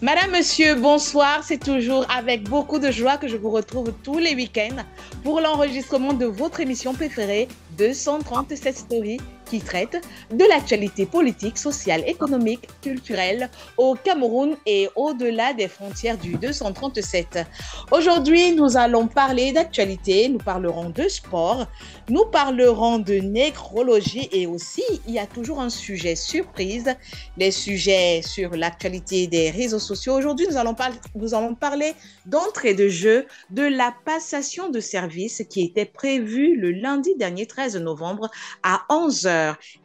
Madame, monsieur, bonsoir. C'est toujours avec beaucoup de joie que je vous retrouve tous les week-ends pour l'enregistrement de votre émission préférée, 237 Stories, qui traite de l'actualité politique, sociale, économique, culturelle au Cameroun et au-delà des frontières du 237. Aujourd'hui, nous allons parler d'actualité, nous parlerons de sport, nous parlerons de nécrologie et aussi, il y a toujours un sujet surprise, les sujets sur l'actualité des réseaux sociaux. Aujourd'hui, nous allons parler d'entrée de jeu de la passation de service qui était prévue le lundi dernier, 13 novembre, à 11h.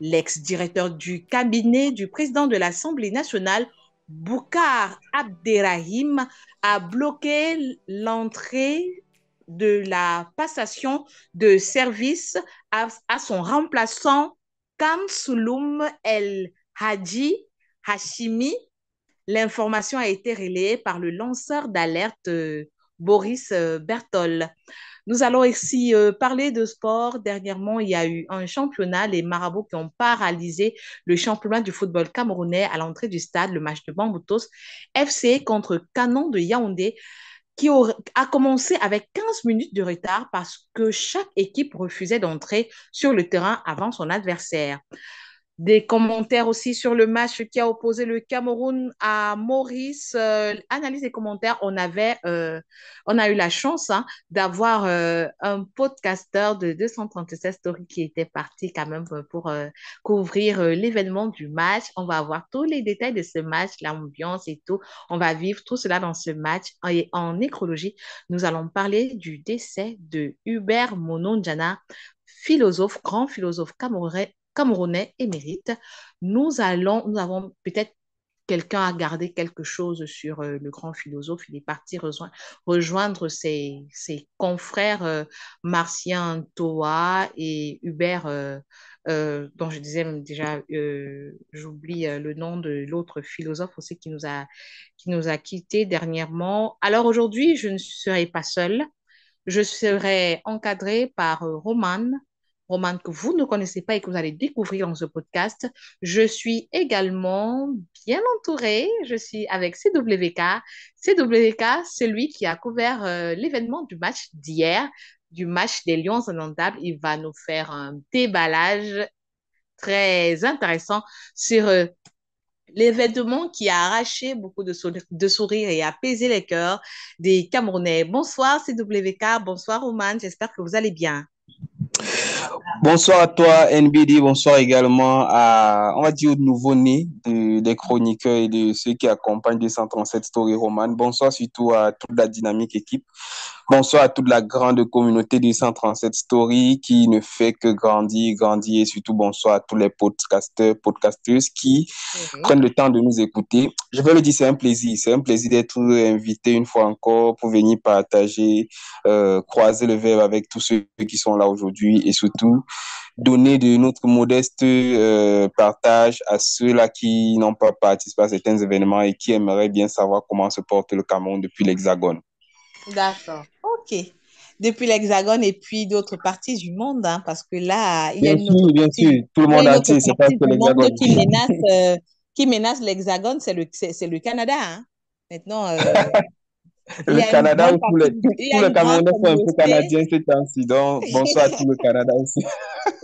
L'ex-directeur du cabinet du président de l'Assemblée nationale, Boukar Abderrahim, a bloqué l'entrée de la passation de service à son remplaçant, Kamsouloum El Hadji Hashimi. L'information a été relayée par le lanceur d'alerte Boris Bertol. Nous allons aussi parler de sport. Dernièrement, il y a eu un championnat, les marabouts qui ont paralysé le championnat du football camerounais à l'entrée du stade, le match de Bamboutos FC contre Canon de Yaoundé, qui a commencé avec 15 minutes de retard parce que chaque équipe refusait d'entrer sur le terrain avant son adversaire. Des commentaires aussi sur le match qui a opposé le Cameroun à Maurice. Analyse des commentaires, on a eu la chance d'avoir un podcasteur de 237 Stories qui était parti quand même pour couvrir l'événement du match. On va avoir tous les détails de ce match, l'ambiance et tout. On va vivre tout cela dans ce match. Et en nécrologie, nous allons parler du décès de Hubert Monondjana, philosophe, grand philosophe camerounais émérite. Nous avons peut-être quelqu'un à garder quelque chose sur le grand philosophe. Il est parti rejoindre ses confrères Martien Toa et Hubert, dont je disais déjà, j'oublie le nom de l'autre philosophe aussi qui nous a quittés dernièrement. Alors aujourd'hui, je ne serai pas seule. Je serai encadrée par Roman que vous ne connaissez pas et que vous allez découvrir dans ce podcast. Je suis également bien entourée. Je suis avec CWK. CWK, celui qui a couvert l'événement du match d'hier, du match des Lions indomptables. Il va nous faire un déballage très intéressant sur l'événement qui a arraché beaucoup de sourires et apaisé les cœurs des Camerounais. Bonsoir CWK, bonsoir Roman, j'espère que vous allez bien. Bonsoir à toi, NBD. Bonsoir également à, on va dire, aux nouveaux-nés des chroniqueurs et de ceux qui accompagnent 237 Story Roman. Bonsoir surtout à toute la dynamique équipe. Bonsoir à toute la grande communauté 237 Story qui ne fait que grandir et surtout bonsoir à tous les podcasteurs, podcasteuses qui prennent le temps de nous écouter. Je vais le dire, c'est un plaisir d'être invité une fois encore pour venir partager, croiser le verbe avec tous ceux qui sont là aujourd'hui et surtout donner de notre modeste partage à ceux-là qui n'ont pas participé à certains événements et qui aimeraient bien savoir comment se porte le Cameroun depuis l'Hexagone. D'accord, ok. Depuis l'Hexagone et puis d'autres parties du monde, parce que là, il y a une autre Bien sûr, tout le il y a monde une autre entier, c'est pas partie que du monde l'Hexagone. qui menace l'Hexagone, c'est le Canada. Maintenant, il y Le a une Canada, grande partie, il y tous a les une grande Camerounais sont un peu communauté. canadiens ces temps-ci, donc bonsoir à tout le Canada aussi.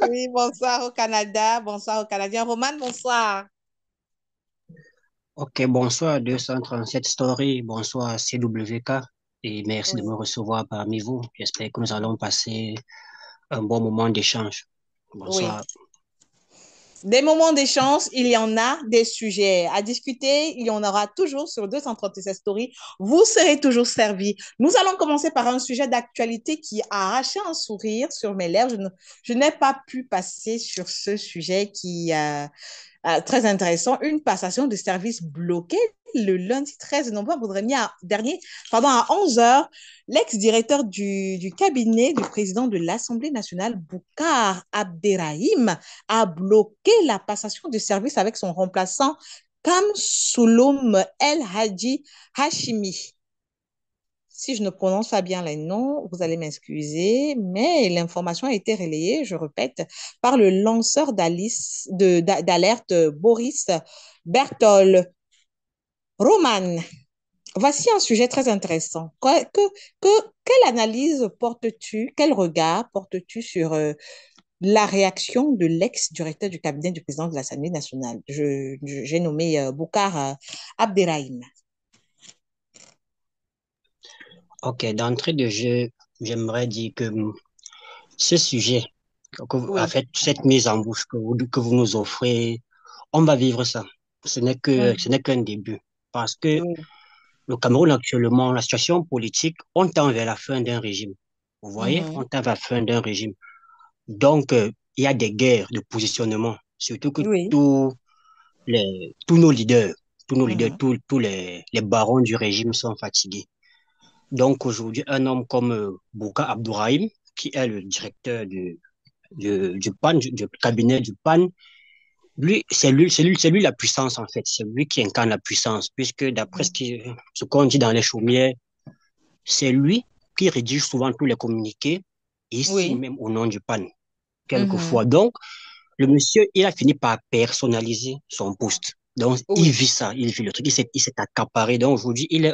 Oui, bonsoir au Canada, bonsoir aux Canadiens. Roman, bonsoir. Ok, bonsoir 237 Story, bonsoir CWK et merci de Oui. me recevoir parmi vous. J'espère que nous allons passer un bon moment d'échange. Oui. Bonsoir. Des moments d'échange, il y en a, des sujets à discuter, il y en aura toujours sur 237 Stories. Vous serez toujours servis. Nous allons commencer par un sujet d'actualité qui a arraché un sourire sur mes lèvres. Je n'ai pas pu passer sur ce sujet qui très intéressant, une passation de service bloquée le lundi 13 novembre dernier, à 11h. L'ex-directeur du cabinet du président de l'Assemblée nationale, Boukar Abderrahim, a bloqué la passation de service avec son remplaçant, Kamsouloum El Hadji Hashimi. Si je ne prononce pas bien les noms, vous allez m'excuser, mais l'information a été relayée, je répète, par le lanceur d'alerte Boris Bertol. Roman, Voici un sujet très intéressant. Quelle analyse portes-tu, quel regard portes-tu sur la réaction de l'ex-directeur du cabinet du président de l'Assemblée nationale? J'ai nommé Boukar Abderrahim. Ok, d'entrée de jeu, j'aimerais dire que ce sujet, en Oui. fait, cette mise en bouche que vous nous offrez, on va vivre ça. Ce Mhm. n'est qu'un début. Parce que Oui. le Cameroun actuellement, la situation politique, on tend vers la fin d'un régime. Vous voyez, on Mhm. tend vers la fin d'un régime. Donc, il y a des guerres de positionnement, surtout que Oui. tous nos leaders, Mhm. tous les barons du régime sont fatigués. Donc, aujourd'hui, un homme comme Bouka Abdourahim, qui est le directeur du PAN, du cabinet du PAN, lui, c'est lui la puissance, en fait. C'est lui qui incarne la puissance, puisque d'après ce qu'on dit dans les chaumières, c'est lui qui rédige souvent tous les communiqués, et ici Oui. même au nom du PAN, Mhm. quelquefois. Donc, le monsieur, il a fini par personnaliser son poste. Donc, il Oui. vit ça, il vit le truc, il s'est accaparé. Donc, aujourd'hui, il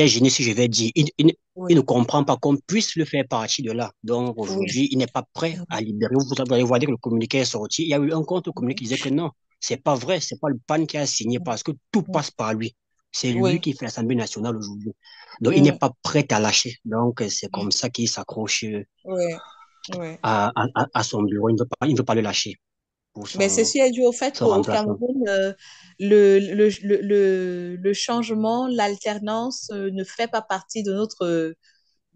est gêné, si je vais dire. Il ne Oui. comprend pas qu'on puisse le faire partie de là. Donc, Oui. aujourd'hui, il n'est pas prêt à libérer. Vous allez voir dès que le communiqué est sorti. Il y a eu un contre-communiqué qui disait que non, c'est pas vrai, c'est pas le PAN qui a signé parce que tout passe par lui. C'est lui Oui. qui fait l'Assemblée nationale aujourd'hui. Donc, il n'est Mhm. pas prêt à lâcher. Donc, c'est comme ça qu'il s'accroche Oui. Oui. à son bureau. Il ne veut pas le lâcher pour Mais ceci est dû au fait son qu'au remplaçant. Cameroun, le changement, l'alternance ne fait pas partie de notre,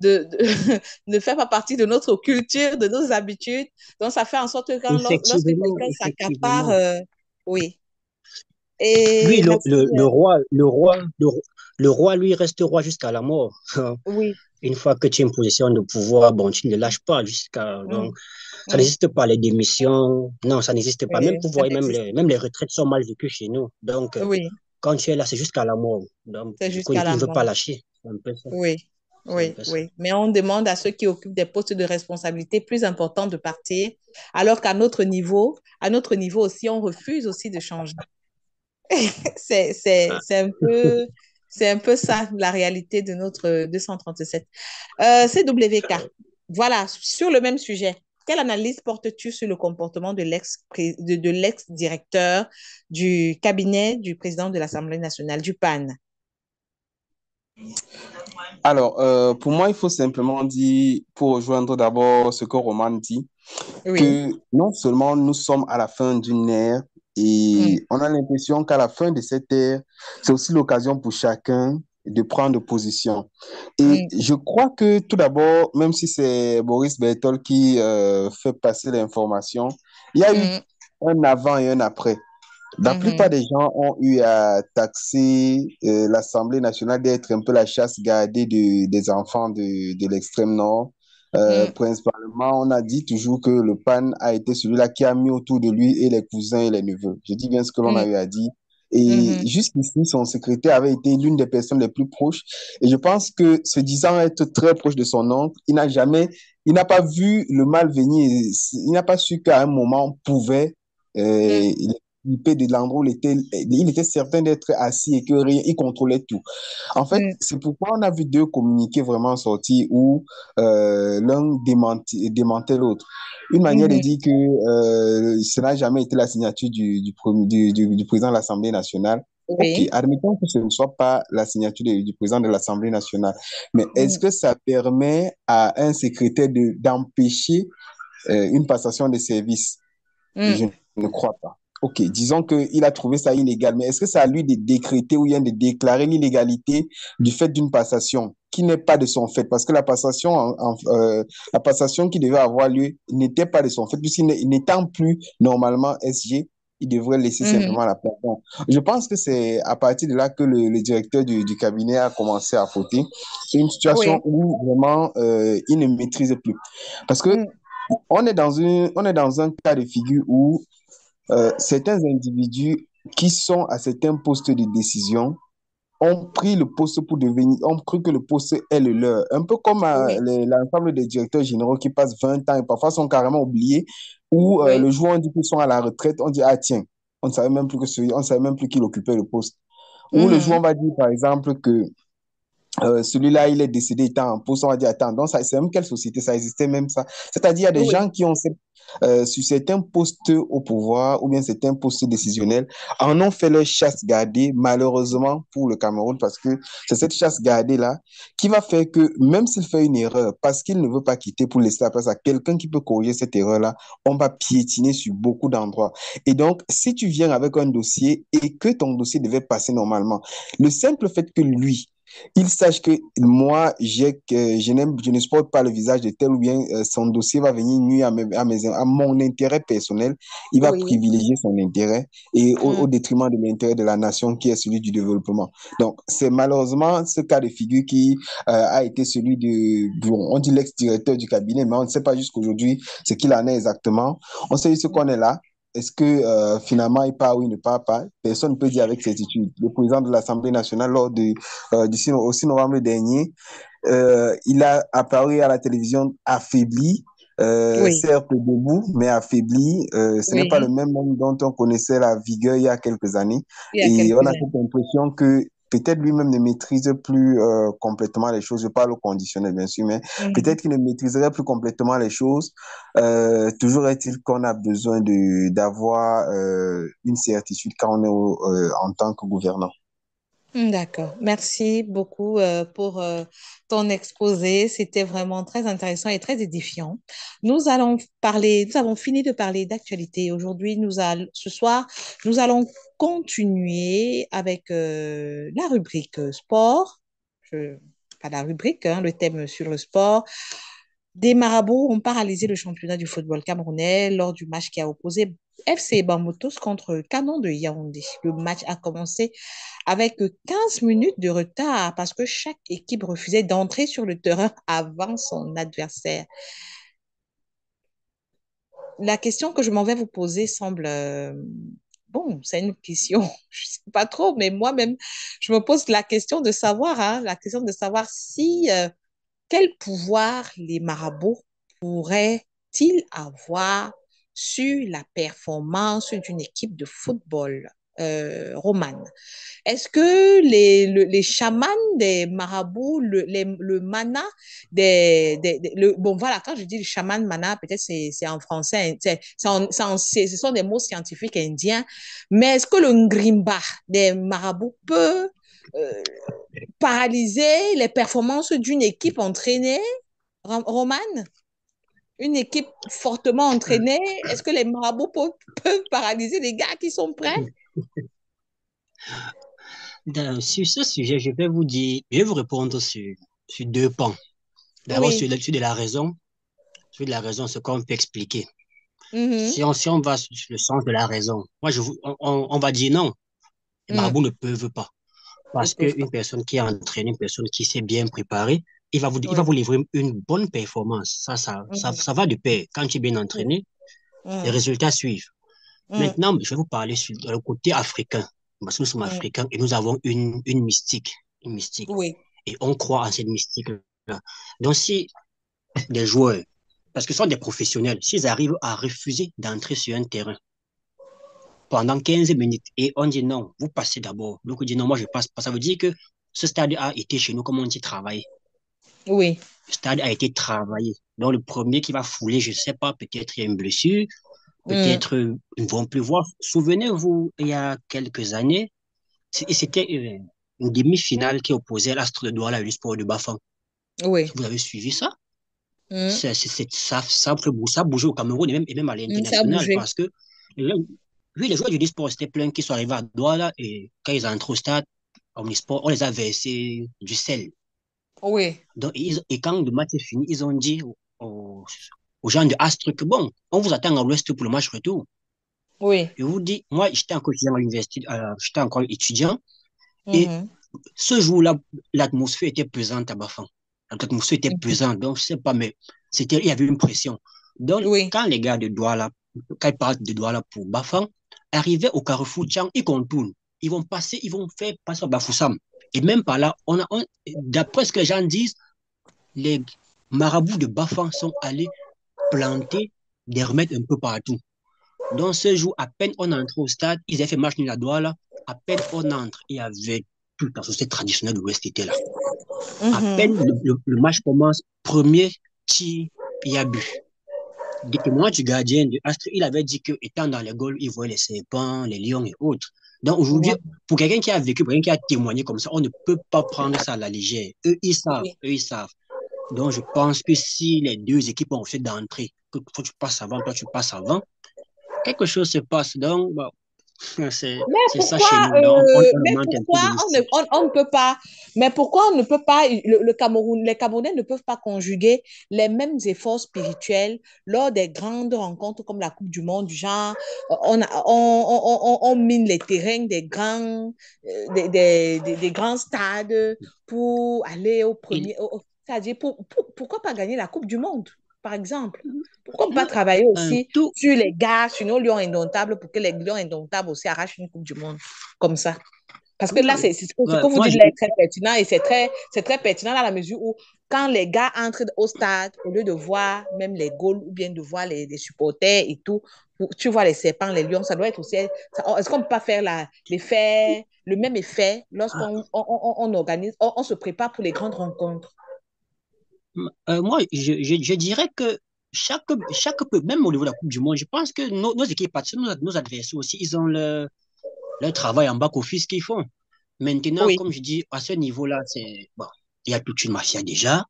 ne fait pas partie de notre culture, de nos habitudes. Donc, ça fait en sorte que lorsque Effectivement, quelqu'un s'accapare, effectivement. oui. Lui, Et merci. le roi, lui, reste roi jusqu'à la mort. Oui. Une fois que tu es en position de pouvoir, bon, tu ne lâches pas jusqu'à, Mm, donc, ça mm. n'existe pas, les démissions. Non, ça n'existe pas. Même Oui, ça pouvoir, n'existe même pas. les retraites sont mal vécues chez nous. Donc, Oui, quand tu es là, c'est jusqu'à la mort. Donc, c'est du coup, jusqu'à il la ne veut pas mort. lâcher. C'est un peu ça. Oui, C'est un oui, peu ça. oui. Mais on demande à ceux qui occupent des postes de responsabilité plus importants de partir, alors à notre niveau aussi, on refuse aussi de changer. Ah. C'est un peu ça, la réalité de notre 237. CWK, voilà, sur le même sujet, quelle analyse portes-tu sur le comportement de l'ex-directeur du cabinet du président de l'Assemblée nationale, du PAN? Alors, pour moi, il faut simplement dire, pour rejoindre d'abord ce que Roman dit, Oui. que non seulement nous sommes à la fin d'une ère Mm, et on a l'impression qu'à la fin de cette ère, c'est aussi l'occasion pour chacun de prendre position. Et mm, je crois que tout d'abord, même si c'est Boris Berthold qui fait passer l'information, il y a eu mm, un avant et un après. La plupart mhm, des gens ont eu à taxer l'Assemblée nationale d'être un peu la chasse gardée des enfants de l'extrême nord. mm, Principalement, on a dit toujours que le PAN a été celui-là qui a mis autour de lui et les cousins et les neveux. Je dis bien ce que l'on a mm, eu à dire. Et mhm, jusqu'ici, son secrétaire avait été l'une des personnes les plus proches. Et je pense que, se disant être très proche de son oncle, il n'a pas vu le mal venir. Il n'a pas su qu'à un moment, on pouvait mm, euh, de l'endroit où il était certain d'être assis et que rien, il contrôlait tout. En fait, mm, c'est pourquoi on a vu deux communiqués vraiment sortis où l'un démentait l'autre. Une manière de mhm. dire que ce n'a jamais été la signature du président de l'Assemblée nationale. Ok, Oui. admettons que ce ne soit pas la signature du président de l'Assemblée nationale, mais est-ce Mm, que ça permet à un secrétaire d'empêcher une passation de service? Je mm, ne crois pas. Ok, disons qu'il a trouvé ça illégal, mais est-ce que c'est à lui de décréter ou bien de déclarer l'illégalité du fait d'une passation qui n'est pas de son fait? Parce que la passation qui devait avoir lieu n'était pas de son fait, puisqu'il n'étant plus normalement SG, il devrait laisser mhm. simplement la place. Donc, je pense que c'est à partir de là que le directeur du cabinet a commencé à fauter. C'est une situation Oui. où vraiment il ne maîtrise plus. Parce que Mm, on est dans un cas de figure où certains individus qui sont à certains postes de décision ont pris le poste pour devenir, ont cru que le poste est le leur. Un peu comme oui. l'ensemble des directeurs généraux qui passent 20 ans et parfois sont carrément oubliés, ou Oui. le jour où on dit qu'ils sont à la retraite, on dit, ah tiens, on ne savait même plus on savait même plus qu'il occupait le poste. Ou le jour, on va dire, par exemple, que celui-là, il est décédé étant en poste, on va dire, attends, donc c'est même quelle société, ça existait même ça. C'est-à-dire, il y a des Oui, gens qui ont sur certains postes au pouvoir ou bien certains postes décisionnels, en ont fait leur chasse gardée, malheureusement pour le Cameroun, parce que c'est cette chasse gardée-là qui va faire que même s'il fait une erreur, parce qu'il ne veut pas quitter pour laisser la place à quelqu'un qui peut corriger cette erreur-là, on va piétiner sur beaucoup d'endroits. Et donc, si tu viens avec un dossier et que ton dossier devait passer normalement, le simple fait que lui, il sache que moi, je ne supporte pas le visage de tel ou bien son dossier va venir nuire à mon intérêt personnel. Il va oui. privilégier son intérêt et Mm. au détriment de l'intérêt de la nation qui est celui du développement. Donc, c'est malheureusement ce cas de figure qui a été celui bon, on dit l'ex-directeur du cabinet, mais on ne sait pas jusqu'aujourd'hui ce qu'il en est exactement. On sait juste qu'on est là. Est-ce que finalement il part ou il ne part pas? Personne ne peut dire avec certitude. Le président de l'Assemblée nationale, au 6 novembre dernier, il a apparu à la télévision affaibli, Oui, certes debout, mais affaibli. Ce n'est pas le oui, même homme dont on connaissait la vigueur il y a quelques années. il y a Et quelques on a années. cette impression que peut-être lui-même ne maîtrise plus complètement les choses. Je parle au conditionnel, bien sûr, mais Mhm. peut-être qu'il ne maîtriserait plus complètement les choses. Toujours est-il qu'on a besoin d'avoir une certitude quand on est en tant que gouvernant. D'accord. Merci beaucoup pour ton exposé. C'était vraiment très intéressant et très édifiant. Nous avons fini de parler d'actualité. Aujourd'hui, ce soir, nous allons continuer avec la rubrique sport. Pas la rubrique, hein, le thème sur le sport. Des marabouts ont paralysé le championnat du football camerounais lors du match qui a opposé FC Bamoutos contre Canon de Yaoundé. Le match a commencé avec 15 minutes de retard parce que chaque équipe refusait d'entrer sur le terrain avant son adversaire. La question que je m'en vais vous poser semble... bon, c'est une question, je ne sais pas trop, mais moi-même, je me pose la question de savoir, hein, la question de savoir si quel pouvoir les marabouts pourraient-ils avoir sur la performance d'une équipe de football romane? Est-ce que les chamans des marabouts, le mana bon voilà, quand je dis le chaman mana, peut-être c'est en français, ce sont des mots scientifiques indiens, mais est-ce que le ngrimba des marabouts peut euh, paralyser les performances d'une équipe entraînée romane? Une équipe fortement entraînée, est-ce que les marabouts peuvent paralyser les gars qui sont prêts? Sur ce sujet, je vais vous répondre sur deux pans. D'abord, Oui. sur de la raison, sur de la raison, ce qu'on peut expliquer. Mhm. Si on va sur le sens de la raison, on va dire non, les Mm. marabouts ne peuvent pas. Ils Parce peuvent pas. qu'une personne qui est entraînée, une personne qui s'est bien préparée, il va Oui. vous livrer une bonne performance. Mhm. Ça va de pair. Quand tu es bien Oui. entraîné, les Mm. résultats suivent. Mm. Maintenant, je vais vous parler sur le côté africain. Parce que nous sommes Mm. africains et nous avons une mystique. Une mystique. Oui. Et on croit en cette mystique-là. Donc, si des joueurs, parce que ce sont des professionnels, s'ils arrivent à refuser d'entrer sur un terrain pendant 15 minutes et on dit non, vous passez d'abord. Donc, on dit non, moi je passe pas. Ça veut dire que ce stade a été chez nous, comme on dit, travaillé. Oui. Le stade a été travaillé. Donc, le premier qui va fouler, je ne sais pas, peut-être il y a une blessure, Mm. peut-être ils ne vont plus voir. Souvenez-vous, il y a quelques années, c'était une demi-finale qui opposait l'Astre de Douala et le Sport de Bafang. Oui. Vous avez suivi ça? Mm. Ça bougeait au Cameroun et même à Mm. Ça a l'international bougé. parce que là, oui, les joueurs du sport étaient pleins qui sont arrivés à Douala et quand ils entrent au stade, Omnisport, on les a versé du sel. Oui. Donc, et quand le match est fini, ils ont dit aux gens de Astre que bon, on vous attend à l'ouest pour le match retour. Oui. Je vous dis, moi, j'étais encore étudiant à l'université, j'étais encore étudiant et Mhm. ce jour-là, l'atmosphère était pesante à Bafang. L'atmosphère était Mhm. pesante, donc je sais pas, mais il y avait une pression. Donc, Oui. quand les gars de Douala, quand ils partent de Douala pour Bafang, arrivaient au carrefour Tchang, ils contournent. Ils vont faire passer par Bafoussam. Et même par là, d'après ce que les gens disent, les marabouts de Bafang sont allés planter des remèdes un peu partout. Donc, ce jour, à peine on est entré au stade, ils avaient fait match nul à Douala. À peine on entre, il y avait toute la société traditionnelle de l'Ouest qui était là. À peine le match commence, premier tir, il y a but. Des témoignages du gardien de Astre, il avait dit que étant dans les Gaules, il voyait les serpents, les lions et autres. Donc aujourd'hui, Ouais. pour quelqu'un qui a vécu, pour quelqu'un qui a témoigné comme ça, on ne peut pas prendre ça à la légère. Eux, ils savent, Oui. eux, ils savent. Donc je pense que si les deux équipes ont fait d'entrée, que toi tu passes avant, toi tu passes avant, quelque chose se passe. Donc, bon, c'est ça chez nous. Donc, on Mais manque un peu pourquoi de on, mystique. on ne peut pas, mais pourquoi on ne peut pas, le Cameroun, les Camerounais ne peuvent pas conjuguer les mêmes efforts spirituels lors des grandes rencontres comme la Coupe du Monde, du genre, on mine les terrains des grands, des grands stades pour aller au Il, premier, c'est-à-dire pourquoi pas gagner la Coupe du Monde, par exemple? Pourquoi ne pas moi, travailler aussi tout, sur les gars, sur nos lions indomptables pour que les lions indomptables aussi arrachent une Coupe du Monde comme ça? Parce que là, oui, ce que vous moi, dites là est très pertinent et c'est très pertinent dans la mesure où quand les gars entrent au stade, au lieu de voir même les goals ou bien de voir les supporters et tout, tu vois les serpents, les lions, ça doit être aussi. Est-ce qu'on ne peut pas faire l'effet, le même effet lorsqu'on on organise, on se prépare pour les grandes rencontres? moi je dirais que même au niveau de la Coupe du Monde, je pense que nos équipes, nos adversaires aussi, ils ont leur travail en back-office qu'ils font. Maintenant, Oui. comme je dis, à ce niveau-là, c'est bon, il y a toute une mafia déjà.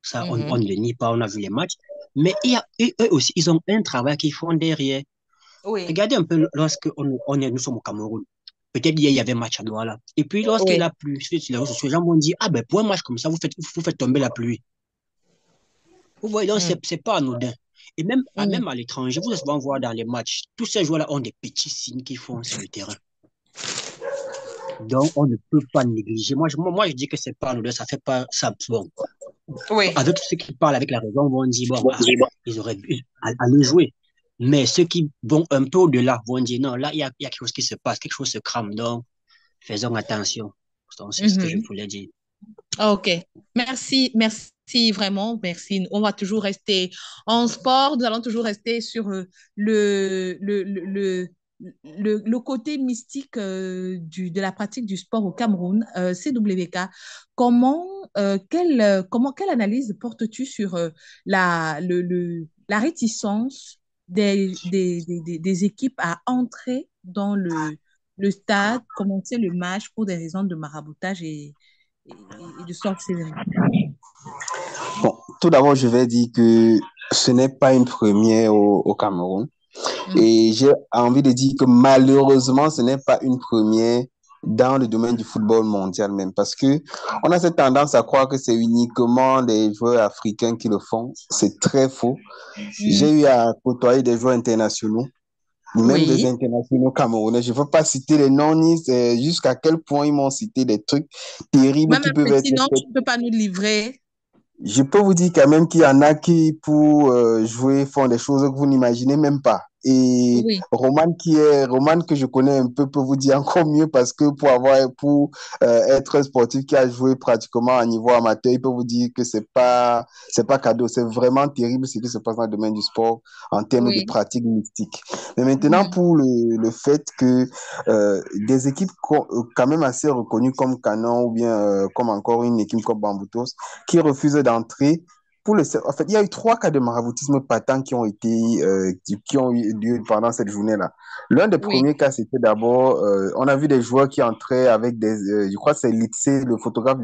Ça, on Mhm. ne le nie pas, on a vu les matchs. Mais eux aussi, ils ont un travail qu'ils font derrière. Oui. Regardez un peu lorsque nous sommes au Cameroun. Peut-être hier, il y avait un match à Douala. Et puis, lorsqu'il Oui. a plu, sur les réseaux sociaux, les gens m'ont dit, ah ben, pour un match comme ça, vous faites tomber la pluie. Vous voyez, donc, Mhm. c'est pas anodin. Et même, Mhm. même à l'étranger, vous allez souvent voir dans les matchs, tous ces joueurs-là ont des petits signes qu'ils font sur le terrain. Donc, on ne peut pas négliger. Moi, je dis que c'est pas anodin, ça fait pas ça. Bon, Oui. avec tous ceux qui parlent avec la raison vont dire, bon, ils auraient dû aller jouer. Mais ceux qui vont un peu au-delà vont dire, non, là, il y a quelque chose qui se passe, quelque chose se crame. Donc, faisons attention. Donc, c'est ce que je Mhm. voulais dire. Ok, merci, merci vraiment, merci. On va toujours rester en sport, nous allons toujours rester sur le, le, le, le, le côté mystique de la pratique du sport au Cameroun. CWK, quelle analyse portes-tu sur la réticence des équipes à entrer dans le stade, commencer le match pour des raisons de maraboutage et de sorcellerie. Bon, tout d'abord, je vais dire que ce n'est pas une première au Cameroun. Mhm. Et j'ai envie de dire que malheureusement, ce n'est pas une première dans le domaine du football mondial même, parce que on a cette tendance à croire que c'est uniquement les joueurs africains qui le font. C'est très faux. Mhm. J'ai eu à côtoyer des joueurs internationaux, même des Oui. internationaux camerounais. Je ne veux pas citer les noms ni jusqu'à quel point ils m'ont cité des trucs terribles Même qui un peuvent être petit nom, faits. tu ne peux pas nous livrer. Je peux vous dire quand même qu'il y en a qui, pour jouer, font des choses que vous n'imaginez même pas. Et Oui. Roman que je connais un peu, peut vous dire encore mieux parce que pour être sportif qui a joué pratiquement à niveau amateur, il peut vous dire que c'est pas cadeau. C'est vraiment terrible ce qui se passe dans le domaine du sport en termes de Oui. pratique mystique. Mais maintenant, Mhm. pour le fait que des équipes quand même assez reconnues comme Canon ou bien comme encore une équipe comme Bamboutos, qui refusent d'entrer. En fait, il y a eu 3 cas de maraboutisme patent qui ont eu lieu pendant cette journée-là. L'un des Oui. premiers cas, c'était d'abord, on a vu des joueurs qui entraient avec je crois que c'est Litsé, le photographe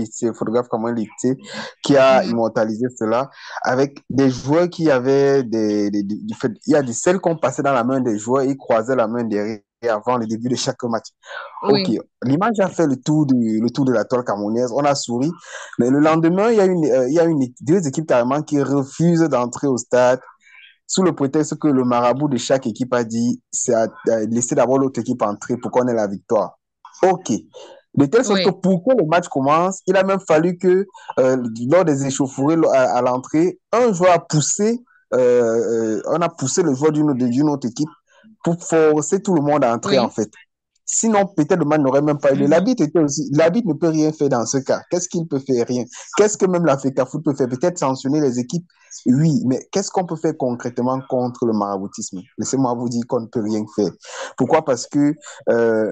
comme Litsé, qui a Mhm. immortalisé cela, avec des joueurs qui avaient il y a des selles qu'on passait dans la main des joueurs et ils croisaient la main derrière avant le début de chaque match. Ok, Oui. l'image a fait le tour de la toile camerounaise, on a souri, mais le lendemain, il y a deux équipes carrément qui refusent d'entrer au stade sous le prétexte que le marabout de chaque équipe a dit c'est à laisser d'abord l'autre équipe entrer pour qu'on ait la victoire. Ok. De telle sorte que Oui. pour que le match commence, il a même fallu que lors des échauffourées à l'entrée, un joueur a poussé, on a poussé le joueur d'une autre équipe pour forcer tout le monde à entrer en Oui. fait. Sinon, peut-être le match n'aurait même pas eu lieu. L'arbitre était aussi, l'arbitre ne peut rien faire dans ce cas. Qu'est-ce qu'il peut faire? Rien. Qu'est-ce que même la FECAFOOT peut faire? Peut-être sanctionner les équipes? Oui, mais qu'est-ce qu'on peut faire concrètement contre le maraboutisme? Laissez-moi vous dire qu'on ne peut rien faire. Pourquoi? Parce que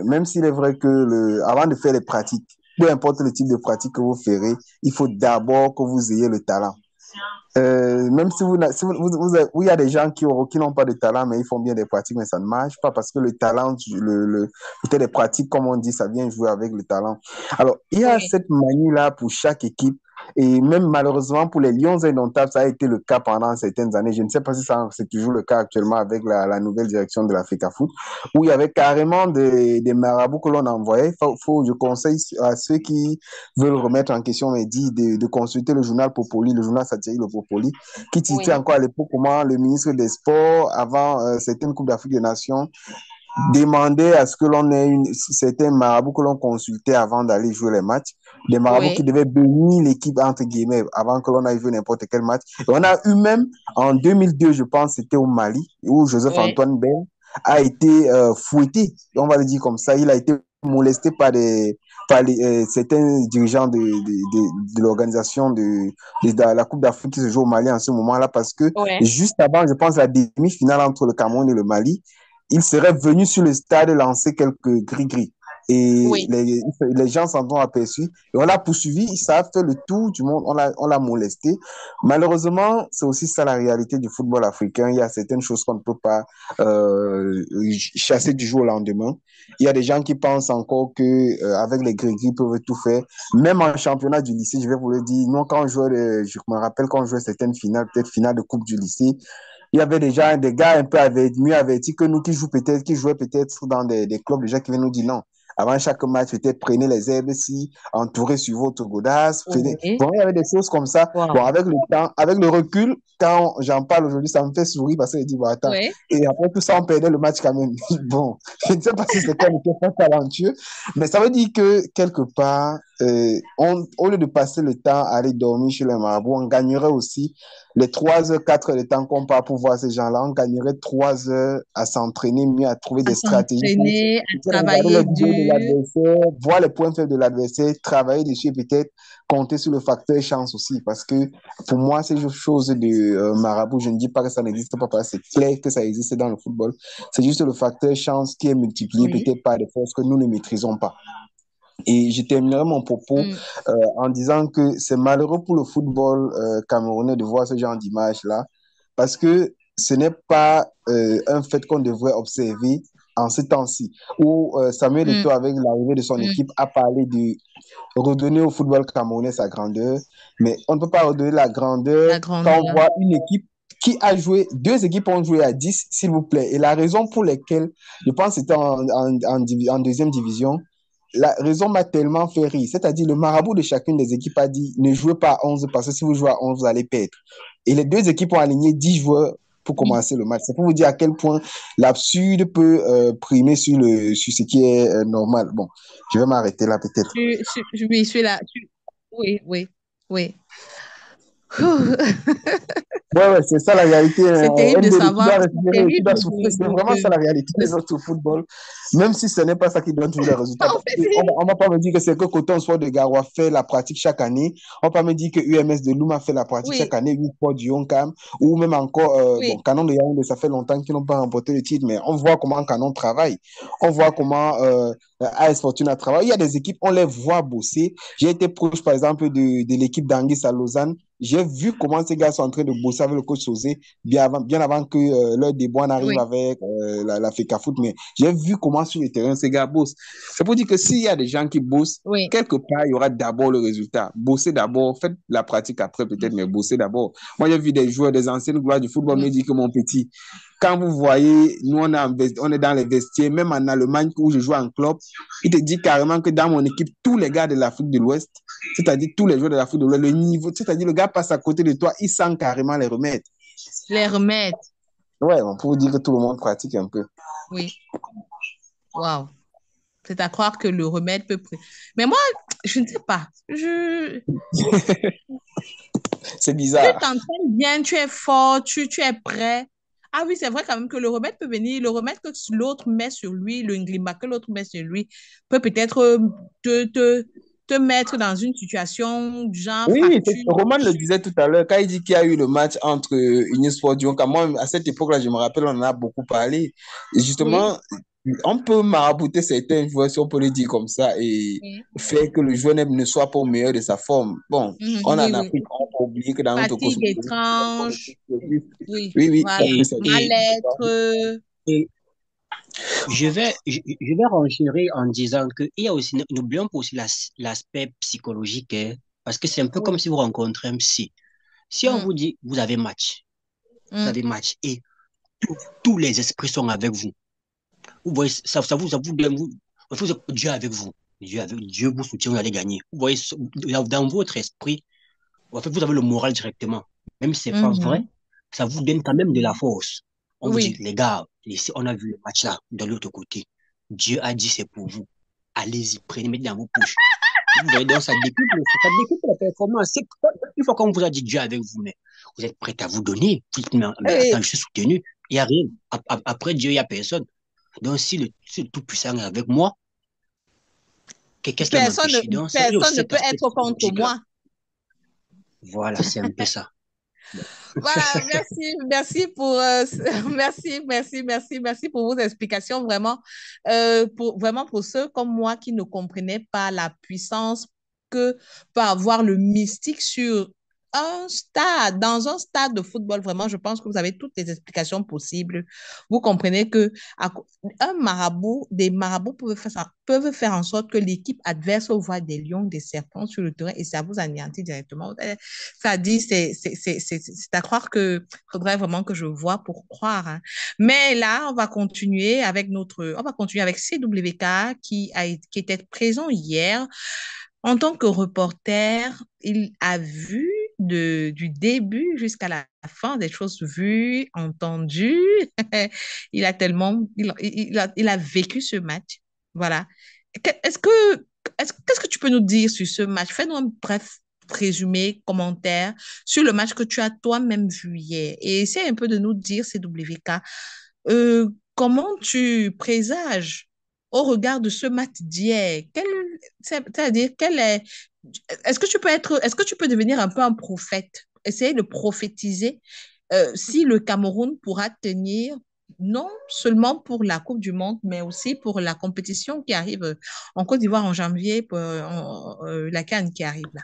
même s'il est vrai que avant de faire les pratiques, peu importe le type de pratique que vous ferez, il faut d'abord que vous ayez le talent. Même si il y a des gens qui n'ont pas de talent, mais ils font bien des pratiques, mais ça ne marche pas parce que le talent, peut-être les pratiques, comme on dit, ça vient jouer avec le talent. Alors, il y a cette manie-là pour chaque équipe. Et même malheureusement pour les Lions indomptables, ça a été le cas pendant certaines années. Je ne sais pas si c'est toujours le cas actuellement avec la nouvelle direction de la FECAFOOT, où il y avait carrément des marabouts que l'on envoyait. Je conseille à ceux qui veulent remettre en question Mehdi de consulter le journal Popoli, le journal satirique Le Popoli, qui titrait encore à l'époque comment le ministre des Sports, avant certaines Coupes d'Afrique des Nations, demandait à ce que l'on ait certains marabouts que l'on consultait avant d'aller jouer les matchs, des marabouts qui devaient bénir l'équipe entre guillemets avant que l'on aille jouer n'importe quel match. Et on a eu même en 2002, je pense, c'était au Mali, où Joseph-Antoine Bell a été fouetté, on va le dire comme ça. Il a été molesté par certains dirigeants de l'organisation de la Coupe d'Afrique qui se joue au Mali en ce moment-là, parce que juste avant, je pense, la demi-finale entre le Cameroun et le Mali, il serait venu sur le stade lancer quelques gris-gris. Et les gens s'en sont aperçus. Et on l'a poursuivi, ça a fait le tour du monde, on l'a molesté. Malheureusement, c'est aussi ça la réalité du football africain. Il y a certaines choses qu'on ne peut pas chasser du jour au lendemain. Il y a des gens qui pensent encore qu'avec les gris-gris, ils peuvent tout faire. Même en championnat du lycée, je vais vous le dire, nous, quand on jouait, je me rappelle quand on jouait certaines finales, peut-être finale de coupe du lycée, il y avait déjà des gars un peu mieux avertis que nous qui jouaient peut-être dans des clubs, déjà qui venaient nous dire non. Avant chaque match, peut-être prenez les herbes ici, entourez sur votre godasse. Bon, il y avait des choses comme ça. Bon, avec le temps, avec le recul, quand j'en parle aujourd'hui, ça me fait sourire parce que je dis, bon, attends. Et après tout ça, on perdait le match quand même. Bon, je ne sais pas si c'était pas talentueux, mais ça veut dire que quelque part, au lieu de passer le temps à aller dormir chez les marabouts, on gagnerait aussi les 3 heures, 4 heures de temps qu'on part pour voir ces gens-là. On gagnerait 3 heures à s'entraîner mieux, à trouver des stratégies. À travailler dur. Voir les points faibles de l'adversaire, travailler dessus et peut-être compter sur le facteur chance aussi. Parce que pour moi, ces choses de marabout, je ne dis pas que ça n'existe pas, parce que c'est clair que ça existe dans le football. C'est juste le facteur chance qui est multiplié peut-être par des forces que nous ne maîtrisons pas. Et je terminerai mon propos en disant que c'est malheureux pour le football camerounais de voir ce genre d'image-là, parce que ce n'est pas un fait qu'on devrait observer en ce temps-ci, où Samuel Eto'o, avec l'arrivée de son équipe, a parlé de redonner au football camerounais sa grandeur, mais on ne peut pas redonner la grandeur quand on voit une équipe qui a joué, 2 équipes ont joué à 10, s'il vous plaît. Et la raison pour laquelle, je pense que c'était en deuxième division, la raison m'a tellement fait rire. C'est-à-dire, le marabout de chacune des équipes a dit ne jouez pas à 11 parce que si vous jouez à 11, vous allez perdre. Et les 2 équipes ont aligné 10 joueurs pour commencer le match. C'est pour vous dire à quel point l'absurde peut primer sur ce qui est normal. Bon, je vais m'arrêter là peut-être. Je suis là. Oui. Ouais, c'est ça la réalité. C'est terrible de savoir. C'est vraiment ça la réalité de notre football. Même si ce n'est pas ça qui donne tous les résultats. On ne va pas me dire que c'est que Coton Sport de Garoua fait la pratique chaque année. On ne va pas me dire que UMS de Louma fait la pratique chaque année, Sport du Yonkam, ou même encore Canon de Yaoundé, ça fait longtemps qu'ils n'ont pas remporté le titre, mais on voit comment Canon travaille. On voit comment AS Fortuna travaille. Il y a des équipes, on les voit bosser. J'ai été proche, par exemple, de l'équipe d'Anguis à Lausanne. J'ai vu comment ces gars sont en train de bosser avec le coach Sosé bien avant que leur débois n'arrive avec la FECAFOOT. Mais j'ai vu comment sur le terrain ces gars bossent. C'est pour dire que s'il y a des gens qui bossent, quelque part, il y aura d'abord le résultat. Bosser d'abord, faites la pratique après peut-être, mais bosser d'abord. Moi, j'ai vu des joueurs, des anciennes gloires du football me dire que mon petit, quand vous voyez, nous, on est dans les vestiaires, même en Allemagne où je joue en club, il te dit carrément que dans mon équipe, tous les gars de l'Afrique de l'Ouest, c'est-à-dire tous les joueurs de l'Afrique de l'Ouest, le niveau, c'est-à-dire le gars passe à côté de toi, il sent carrément les remettre. Ouais, on peut dire que tout le monde pratique un peu. Oui. Waouh. C'est à croire que le remède peut... Mais moi, je ne sais pas. C'est bizarre. Tu t'entraînes bien, tu es fort, tu es prêt. Ah oui, c'est vrai quand même que le remède peut venir, le remède que l'autre met sur lui, le Nglima que l'autre met sur lui, peut peut-être te, te, te mettre dans une situation du genre Oui, fracture. Roman le disait tout à l'heure, quand il dit qu'il y a eu le match entre Unisport Dionka, moi, à cette époque-là, je me rappelle, on en a beaucoup parlé. Et Oui. justement, on peut marabouter certains joueurs, si on peut le dire comme ça, et Oui. faire que le joueur ne soit pas au meilleur de sa forme. Bon, on Oui, en oui. Afrique, on peut oublier que dans notre Fatigue cosmogonie, étrange. Oui, oui, oui, ça voilà. peut Et, Mal-être. et je vais renchérir en disant que il y a aussi, n'oublions pas aussi l'aspect psychologique, hein, parce que c'est un peu comme Oui. si vous rencontrez un psy. Si on Mm, vous dit, vous mm. avez match, et tous les esprits sont avec vous. Vous voyez, ça vous donne, Dieu est avec vous. Dieu vous soutient, vous allez gagner. Vous voyez, dans votre esprit, en fait, vous avez le moral directement. Même si c'est pas vrai, Mhm. ça vous donne quand même de la force. On vous dit, Oui. les gars, ici, on a vu le match là, de l'autre côté. Dieu a dit c'est pour vous. Allez-y, prenez, mettez dans vos poches. Vous voyez, donc ça décuple la performance. Une fois qu'on vous a dit Dieu est avec vous, mais vous êtes prêt à vous donner. Vous dites, mais attends, Et je suis soutenu. Il n'y a rien. Après Dieu, il n'y a personne. Donc, si le Tout-Puissant est avec moi, qu'est-ce qui va personne, m'empêcher? Donc, il y a aussi personne ne cet peut aspect être contre psychologique-là. moi. Voilà, c'est un peu ça. Voilà, merci pour merci pour vos explications vraiment pour ceux comme moi qui ne comprenaient pas la puissance que peut avoir le mystique sur dans un stade de football. Vraiment, je pense que vous avez toutes les explications possibles. Vous comprenez que des marabouts peuvent faire en sorte que l'équipe adverse voit des lions, des serpents sur le terrain et ça vous anéantit directement. Ça dit, c'est à croire que faudrait vraiment que je vois pour croire. Hein. Mais là, on va continuer avec CWK qui était présent hier. En tant que reporter, il a vu du début jusqu'à la fin des choses vues, entendues. Il a tellement, il a vécu ce match. Voilà. Est-ce que, qu'est-ce que tu peux nous dire sur ce match? Fais-nous un bref résumé, commentaire sur le match que tu as toi-même vu hier. Et essaie un peu de nous dire, CWK, comment tu présages au regard de ce match d'hier? C'est-à-dire, est-ce que tu peux devenir un peu un prophète? Essayer de prophétiser si le Cameroun pourra tenir non seulement pour la Coupe du Monde, mais aussi pour la compétition qui arrive en Côte d'Ivoire en janvier, la CAN qui arrive là.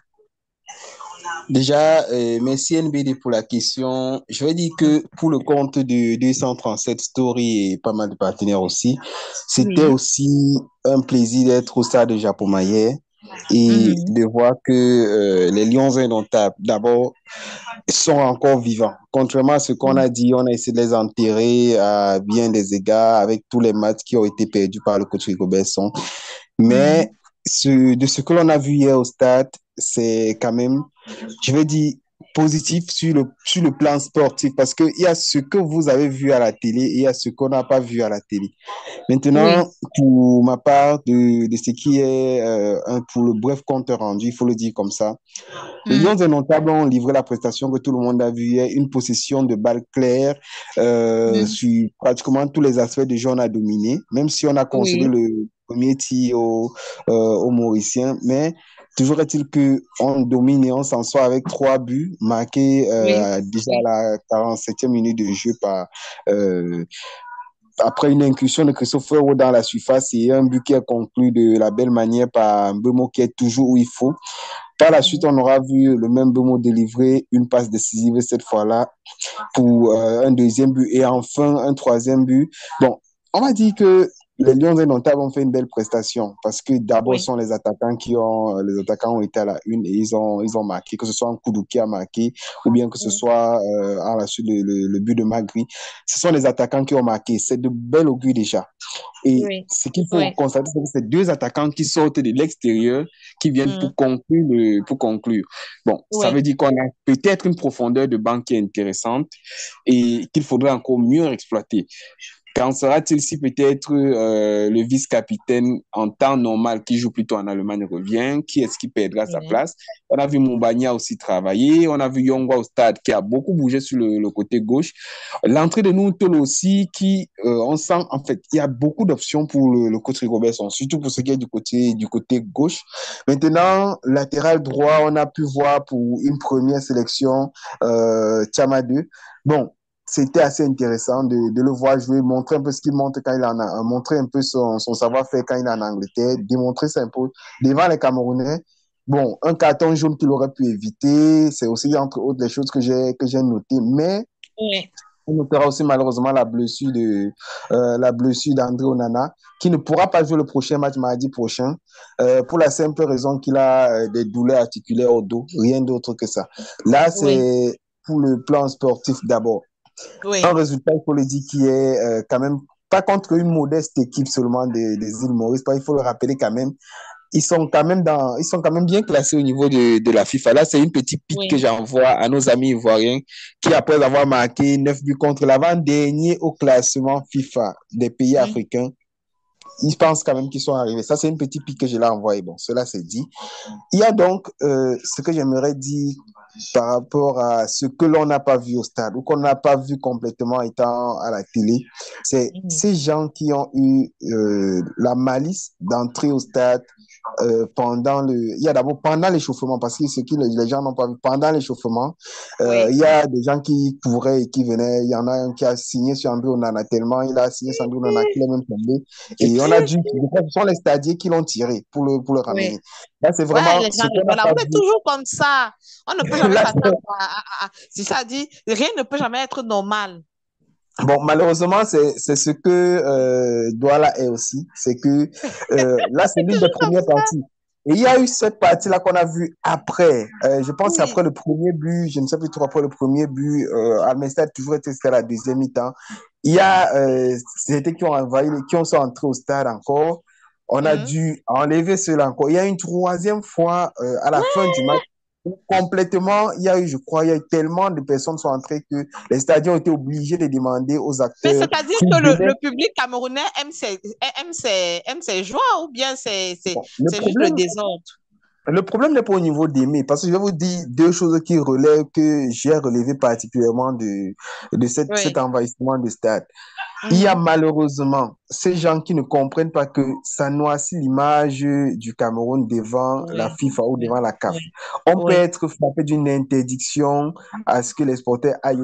Déjà, merci NBD pour la question. Je vais dire Mm. que pour le compte de 237 Story et pas mal de partenaires aussi, c'était Oui. aussi un plaisir d'être au stade de Japoma hier et Mhm. de voir que les Lions indomptables, d'abord, sont encore vivants. Contrairement à ce qu'on Oui. a dit, on a essayé de les enterrer à bien des égards avec tous les matchs qui ont été perdus par le coach Rigo Besson. Mhm. Mais de ce que l'on a vu hier au stade, c'est quand même, je vais dire, positif sur le plan sportif parce qu'il y a ce que vous avez vu à la télé et il y a ce qu'on n'a pas vu à la télé. Maintenant, Oui. pour ma part, de ce qui est pour le bref compte rendu, il faut le dire comme ça. Les Mm. Lions indomptables ont livré la prestation que tout le monde a vue hier, une possession de balle claire Mm. sur pratiquement tous les aspects du jeu, on a dominé, même si on a concédé Oui. le premier tir aux Mauriciens, mais toujours est-il qu'on domine et on s'en sort avec 3 buts marqués Oui. déjà Oui. à la 47e minute de jeu après une incursion de Christopher Rowe dans la surface et un but qui est conclu de la belle manière par Mbemo qui est toujours où il faut. Par la suite, Oui. on aura vu le même Mbemo délivrer une passe décisive cette fois-là pour un deuxième but et enfin un troisième but. Bon, on va dire que les Lions indomptables ont fait une belle prestation parce que d'abord, ce Oui. sont les attaquants ont été à la une et ils ont marqué, que ce soit un Koudou qui a marqué ou bien que ce Oui. soit à la suite le but de Magri. Ce sont les attaquants qui ont marqué. C'est de bel augure déjà. Et Oui. ce qu'il faut Oui. constater, c'est que c'est 2 attaquants qui sortent de l'extérieur, qui viennent Mm. pour conclure. Bon, ça Oui. veut dire qu'on a peut-être une profondeur de banc qui est intéressante et qu'il faudrait encore mieux exploiter. Qu'en sera-t-il si peut-être le vice-capitaine en temps normal, qui joue plutôt en Allemagne, revient? Qui est-ce qui perdra sa Oui. place? On a vu Moubania aussi travailler. On a vu Yongwa au stade qui a beaucoup bougé sur le côté gauche. L'entrée de Nuttall aussi, qui, on sent, en fait, il y a beaucoup d'options pour le coach Robertson, surtout pour ce qui est du côté gauche. Maintenant, latéral droit, on a pu voir pour une première sélection Tchamadou. Bon, c'était assez intéressant de le voir jouer, montrer un peu ce qu'il montre quand il en a, montrer un peu son savoir-faire quand il est en Angleterre, démontrer ça un peu devant les Camerounais. Bon, un carton jaune qu'il aurait pu éviter, c'est aussi entre autres les choses que j'ai notées, mais Oui. on notera aussi malheureusement la blessure d'André Onana, qui ne pourra pas jouer le prochain match mardi prochain, pour la simple raison qu'il a des douleurs articulaires au dos, rien d'autre que ça. Là, Oui. c'est pour le plan sportif d'abord. Oui. Un résultat, il faut le dire, qui est quand même pas contre une modeste équipe seulement des îles Maurice, il faut le rappeler quand même. Ils sont quand même bien classés au niveau de la FIFA. Là, c'est une petite pique Oui. que j'envoie à nos amis ivoiriens qui, après avoir marqué 9 buts contre l'avant-dernier au classement FIFA des pays africains, ils pensent quand même qu'ils sont arrivés. Ça, c'est une petite pique que je l'ai envoyée. Bon, cela c'est dit. Il y a donc ce que j'aimerais dire par rapport à ce que l'on n'a pas vu au stade ou qu'on n'a pas vu complètement étant à la télé. C'est ces gens qui ont eu la malice d'entrer au stade il y a d'abord pendant l'échauffement, parce que ce que les gens n'ont pas vu, pendant l'échauffement, il y a des gens qui couraient et qui venaient. Il y en a un qui a signé sur André Onana tellement, il a signé sur André Onana qu'il est même tombé. Et on a dû, ce sont les stadiers qui l'ont tiré pour le ramener. Oui. Là, c'est Ouais, vraiment les ce gens qu'on n'a rigolent. pas Vous êtes vu. toujours comme ça. On ne peut jamais Là, s'attendre si ça dit, rien ne peut jamais être normal. bon, malheureusement, c'est ce que Douala est aussi. C'est que là, c'est C'est l'une des toujours comme premières ça. parties. Et il y a eu cette partie-là qu'on a vue après. Je pense Oui. après le premier but, je ne sais plus trop après le premier but, Almesta a toujours été jusqu'à la deuxième mi-temps. Il y a c'était qui ont envahi, qui sont entrés au stade encore. On a dû enlever cela encore. Il y a une troisième fois à la fin du match. Complètement, il y a eu, je crois, il y a eu tellement de personnes sont entrées que les stadions ont été obligés de demander aux Mais acteurs c'est-à-dire qui que venaient. le public camerounais aime ses joies ou bien Bon, c'est juste le désordre? le problème n'est pas au niveau d'aimer, parce que je vais vous dire deux choses qui relèvent, que j'ai relevé particulièrement de cet Oui. envahissement de stade. Il y a malheureusement ces gens qui ne comprennent pas que ça noircit l'image du Cameroun devant la FIFA ou devant la CAF. On peut être frappé d'une interdiction à ce que les sporteurs aillent,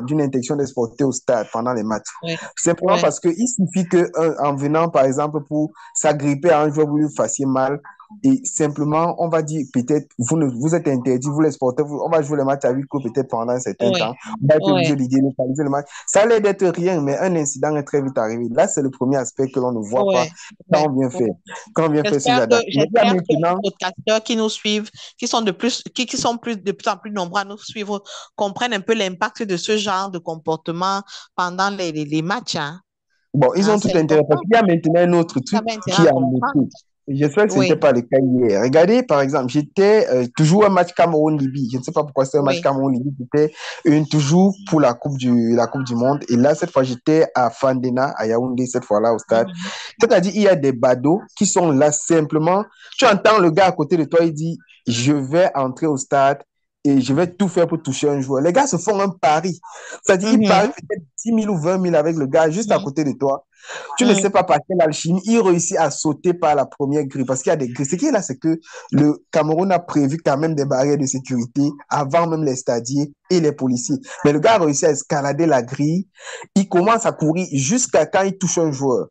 d'une interdiction des sporteurs au stade pendant les matchs. Simplement parce qu'il suffit que en venant, par exemple, pour s'agripper à un joueur, vous lui fassiez mal. Et simplement, on va dire peut-être, vous êtes interdit, vous les sporteurs, on va jouer le match à huis clos peut-être pendant un certain temps. On va être obligé de délocaliser le match. Ça allait d'être rien, mais un incident est très vite arrivé. Là, c'est le premier aspect que l'on ne voit pas quand on vient faire, quand on vient faire ces adaptations. J'espère que les podcasteurs qui nous suivent, qui sont de plus en plus nombreux à nous suivre, comprennent un peu l'impact de ce genre de comportement pendant les matchs. Hein. Bon, ils ont tout intérêt, parce qu'il y a maintenant un autre truc qui a noté. J'espère que ce n'était pas le cas hier. Regardez, par exemple, j'étais toujours un match Cameroun-Libye. Je ne sais pas pourquoi c'était un match Cameroun-Libye. C'était toujours pour la coupe du Monde. Et là, cette fois, j'étais à Fandena, à Yaoundé, cette fois-là, au stade. C'est-à-dire, il y a des badauds qui sont là simplement. Tu entends le gars à côté de toi, il dit, je vais entrer au stade et je vais tout faire pour toucher un joueur. Les gars se font un pari. C'est-à-dire, ils parient peut-être 10 000 ou 20 000 avec le gars juste à côté de toi. Tu ne sais pas par quelle alchimie il réussit à sauter par la première grille, parce qu'il y a des grilles. Ce qui est là, c'est que le Cameroun a prévu quand même des barrières de sécurité avant même les stadiers et les policiers. Mais le gars a réussi à escalader la grille. Il commence à courir jusqu'à quand il touche un joueur.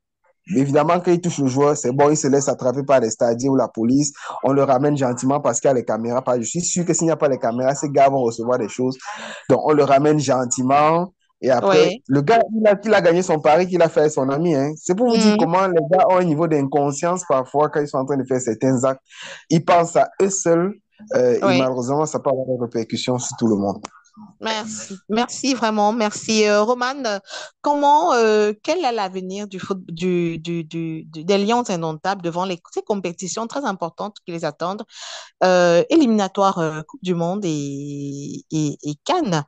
Évidemment, quand il touche le joueur, c'est bon, il se laisse attraper par les stadiers ou la police. On le ramène gentiment parce qu'il y a les caméras. Je suis sûr que s'il n'y a pas les caméras, ces gars vont recevoir des choses. Donc, on le ramène gentiment. Et après, le gars, il a gagné son pari qu'il a fait avec son ami. Hein. C'est pour vous dire comment les gars ont un niveau d'inconscience parfois quand ils sont en train de faire certains actes. Ils pensent à eux seuls et malheureusement, ça peut avoir des répercussions sur tout le monde. Merci vraiment, merci. Romane, quel est l'avenir des Lions indomptables devant ces compétitions très importantes qui les attendent, éliminatoires Coupe du Monde et CAN?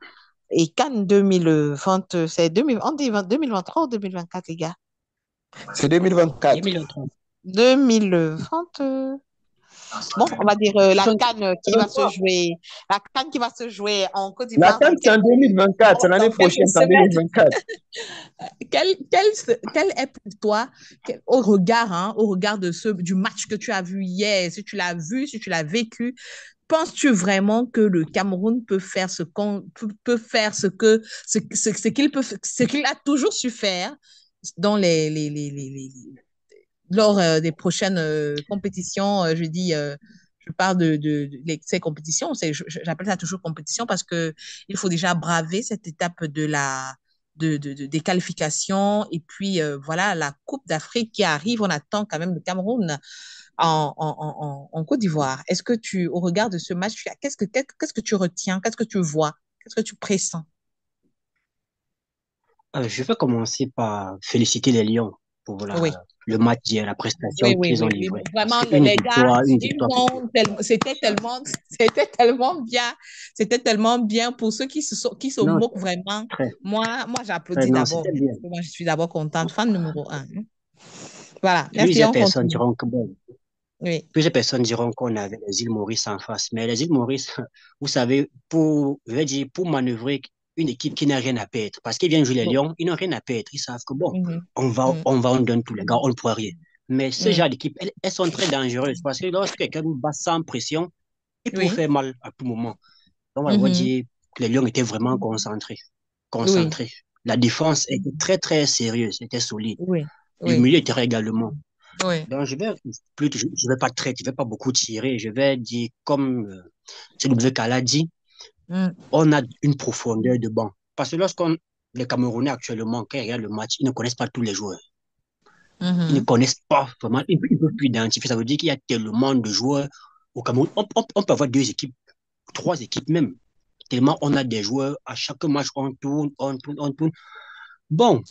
et Cannes 2020, c'est 2023 ou 2024, les gars? C'est 2024. 2023. 2020. Bon, on va dire la CAN qui va se 2023. jouer, la CAN qui va se jouer en Côte La d'Ivoire CAN, c'est en 2024. C'est l'année dans prochaine, quelques c'est en semaines. 2024. Quel est pour toi, au regard du match que tu as vu hier, si tu l'as vu, si tu l'as vécu, penses-tu vraiment que le Cameroun peut faire peut faire ce qu'il a toujours su faire dans lors des prochaines compétitions, je parle ces compétitions, j'appelle ça toujours compétition parce que il faut déjà braver cette étape des qualifications et puis voilà la Coupe d'Afrique qui arrive. On attend quand même le Cameroun en Côte d'Ivoire. Est-ce que au regard de ce match, qu'est-ce que tu retiens? Qu'est-ce que tu vois? Qu'est-ce que tu pressens? Je vais commencer par féliciter les Lions pour Oui. le match d'hier, la prestation Oui, oui, qu'ils ont oui, oui. livrée. Parce Vraiment, qu'une les gars, victoire, une victoire. c'était tellement bien. C'était tellement bien pour ceux qui se Non, moquent vraiment. très, Moi, j'applaudis non, d'abord. c'était bien. Moi, je suis d'abord contente. Fan numéro un. Voilà. Merci, Plusieurs on personnes continue. diront que bon, Oui. plusieurs personnes diront qu'on avait les îles Maurice en face. Mais les îles Maurice, vous savez, je vais dire, pour manœuvrer une équipe qui n'a rien à perdre, parce qu'ils viennent jouer les Bon. Lions, ils n'ont rien à perdre. Ils savent que bon, Mhm. on donne tous les gars, on ne pourra rien. Mais ce Mhm. genre d'équipe, elles sont très dangereuses parce que lorsque quelqu'un nous bat sans pression, il peut Oui. faire mal à tout moment. Donc, on va Mhm. dire que les Lions étaient vraiment concentrés. Oui. Concentrés. La défense était très, très sérieuse, était solide. Oui. Le Oui. milieu était également. Oui. Donc, je vais pas je vais pas beaucoup tirer. Je vais dire, comme CW l'a dit, Mhm. on a une profondeur de banc. Parce que les Camerounais actuellement, quand ils regardent le match, ils ne connaissent pas tous les joueurs. Ils ne Mhm. connaissent pas vraiment, ils ne peuvent plus identifier. Ça veut dire qu'il y a tellement de joueurs au Cameroun. On peut avoir deux équipes, trois équipes même. Tellement on a des joueurs, à chaque match, on tourne, on tourne, on tourne. Bon,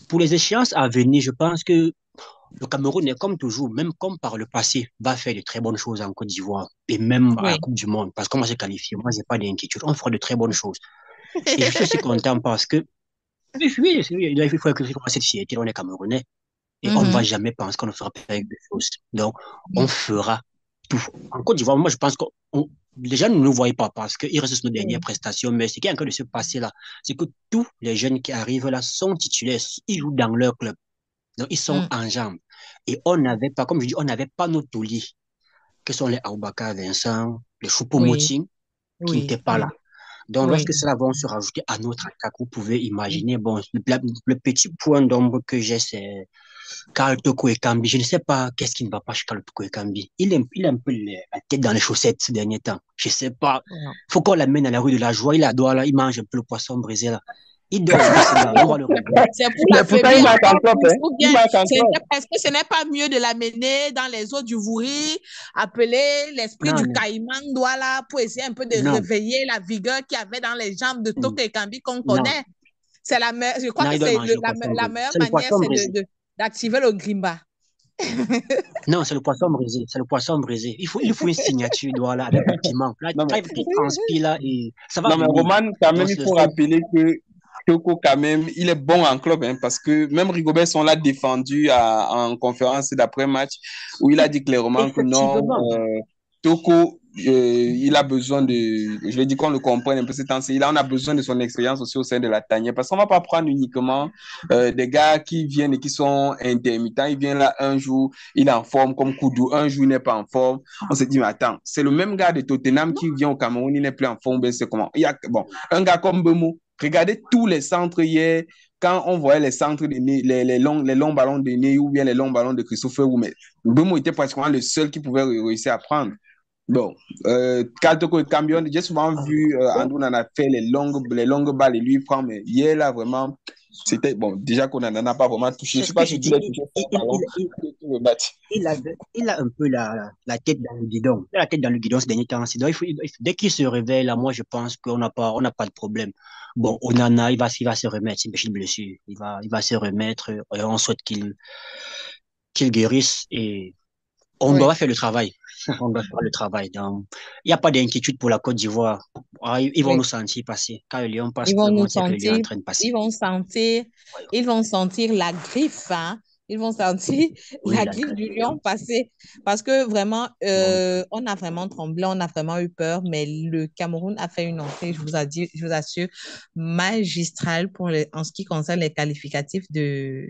pour les échéances à venir, je pense que le Cameroun est comme toujours, même comme par le passé, va faire de très bonnes choses en Côte d'Ivoire et même à la Oui. Coupe du Monde. Parce que moi, j'ai qualifié, moi, j'ai pas d'inquiétude. On fera de très bonnes choses. Et je suis aussi content parce que, oui, oui, il faut que cette fierté, on est Camerounais. Et on ne va Mhm. jamais penser qu'on ne fera pas quelque chose. Donc, on fera tout. En Côte d'Ivoire, moi, je pense que les gens ne nous voient pas parce qu'ils restent sur nos dernières Oui. prestations. Mais ce qui est en train de se passer là, c'est que tous les jeunes qui arrivent là sont titulaires. Ils jouent dans leur club. Donc, ils sont Mhm. en jambes. Et on n'avait pas, comme je dis, on n'avait pas nos tauliers, que sont les Aubaka Vincent, les Oui. Choupo-Moting, qui Oui. n'étaient pas là. Donc, Oui. lorsque cela va se rajouter à notre attaque, vous pouvez imaginer, bon, le petit point d'ombre que j'ai, c'est Karl Toko Ekambi. Je ne sais pas qu'est-ce qui ne va pas chez Karl Toko Ekambi. Il a un peu la tête dans les chaussettes ces derniers temps. Je ne sais pas. Oui. Faut qu'on l'amène à la rue de la joie. Il adore là, il mange un peu le poisson brisé là. Il dort un peu ce gars. On va le réveiller. C'est pour Mais pourtant, il l'affaiblir marque en encore club, plus. hein. Ou Il bien, marque en club. est-ce que ce n'est pas mieux de l'amener dans les eaux du Vouri, appeler l'esprit Non, du non, caïman Douala pour essayer un peu de non, réveiller la vigueur qu'il y avait dans les jambes de Toko Ekambi qu'on non, connaît. Je crois non, que il doit manger le poisson la brisé. meilleure C'est le manière, poisson c'est brisé. d'activer le grimba. Non, c'est le poisson brisé. C'est le poisson brisé. Il faut une signature, voilà, avec le piment. Là, Non, mais, quand il transpire, là, et ça va non, mais venir. Roman, quand même, Donc, il c'est le faut seul. rappeler que Toko, quand même, il est bon en club, hein, parce que même Rigobert, on l'a défendu en conférence d'après-match, où il a dit clairement que non, Effectivement. Toko, il a besoin de, je vais dire qu'on le comprenne un peu c'est temps-ci, on a besoin de son expérience aussi au sein de la tanière, parce qu'on ne va pas prendre uniquement des gars qui viennent et qui sont intermittents, il vient là un jour, il est en forme comme Koudou, un jour il n'est pas en forme, on se dit mais attends, c'est le même gars de Tottenham qui vient au Cameroun, il n'est plus en forme, ben c'est comment? Il y a, bon, un gars comme Bemo, regardez tous les centres hier, quand on voyait les centres de les longs ballons de Ney ou bien les longs ballons de Christopher Oumet, Bemo était pratiquement le seul qui pouvait réussir à prendre. Bon, Kaltoko et Cambion, j'ai souvent vu Andrew en a fait les longues balles et lui prend, mais hier là vraiment, c'était bon, déjà qu'on n'en a pas vraiment touché. Je C'est ne ce sais que pas j'ai si tu dit. l'as touché sur le ballon tout le match. Il a, il a un peu la tête dans le guidon. Il a la tête dans le guidon ces derniers temps. Donc, dès qu'il se réveille, là, moi, je pense on n'a pas de problème. Bon, Onana, il va se remettre. C'est une blessure. Il va se remettre. Et on souhaite qu'il guérisse et on Oui. doit faire le travail. On doit faire le travail. Donc, il n'y a pas d'inquiétude pour la Côte d'Ivoire. Ils vont Oui. nous sentir passer. Quand le lion passe, Ils vont nous vraiment, c'est que le lion est en sentir, train de ils passer. vont sentir, ils vont sentir la griffe, hein. Ils vont sentir Oui, la la griffe grève du du lion lion. passer. Parce que vraiment, Bon, on a vraiment tremblé, on a vraiment eu peur, mais le Cameroun a fait une entrée, je vous assure, magistrale en ce qui concerne les qualificatifs de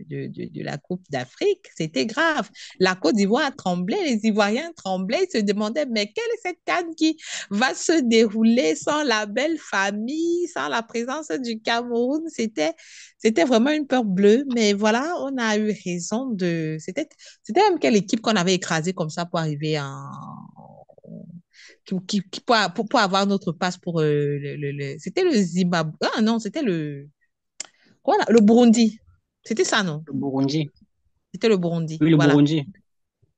la Coupe d'Afrique. C'était grave. La Côte d'Ivoire a tremblé, les Ivoiriens tremblaient, ils se demandaient, mais quelle est cette CAN qui va se dérouler sans la belle famille, sans la présence du Cameroun? C'était vraiment une peur bleue, mais voilà, on a eu raison c'était même quelle équipe qu'on avait écrasée comme ça pour arriver pour avoir notre passe pour c'était le Zimbabwe. Ah non, c'était voilà, le Burundi. C'était ça, non? le Burundi. C'était le Burundi. Oui, le Voilà. Burundi.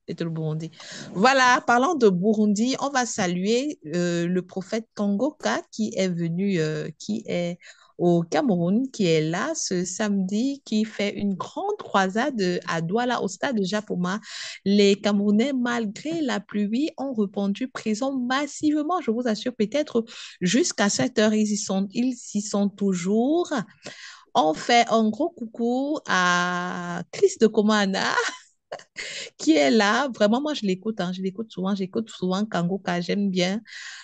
C'était le Burundi. Voilà, parlant de Burundi, on va saluer le prophète Kangoka qui est au Cameroun, qui est là ce samedi, qui fait une grande croisade à Douala, au stade de Japoma. Les Camerounais, malgré la pluie, ont répondu présent massivement, je vous assure, peut-être jusqu'à 7 heures, ils y sont toujours. On fait un gros coucou à Chris de Komana qui est là. Vraiment, moi, je l'écoute, hein, je l'écoute souvent. J'écoute souvent Kangoka, j'aime bien.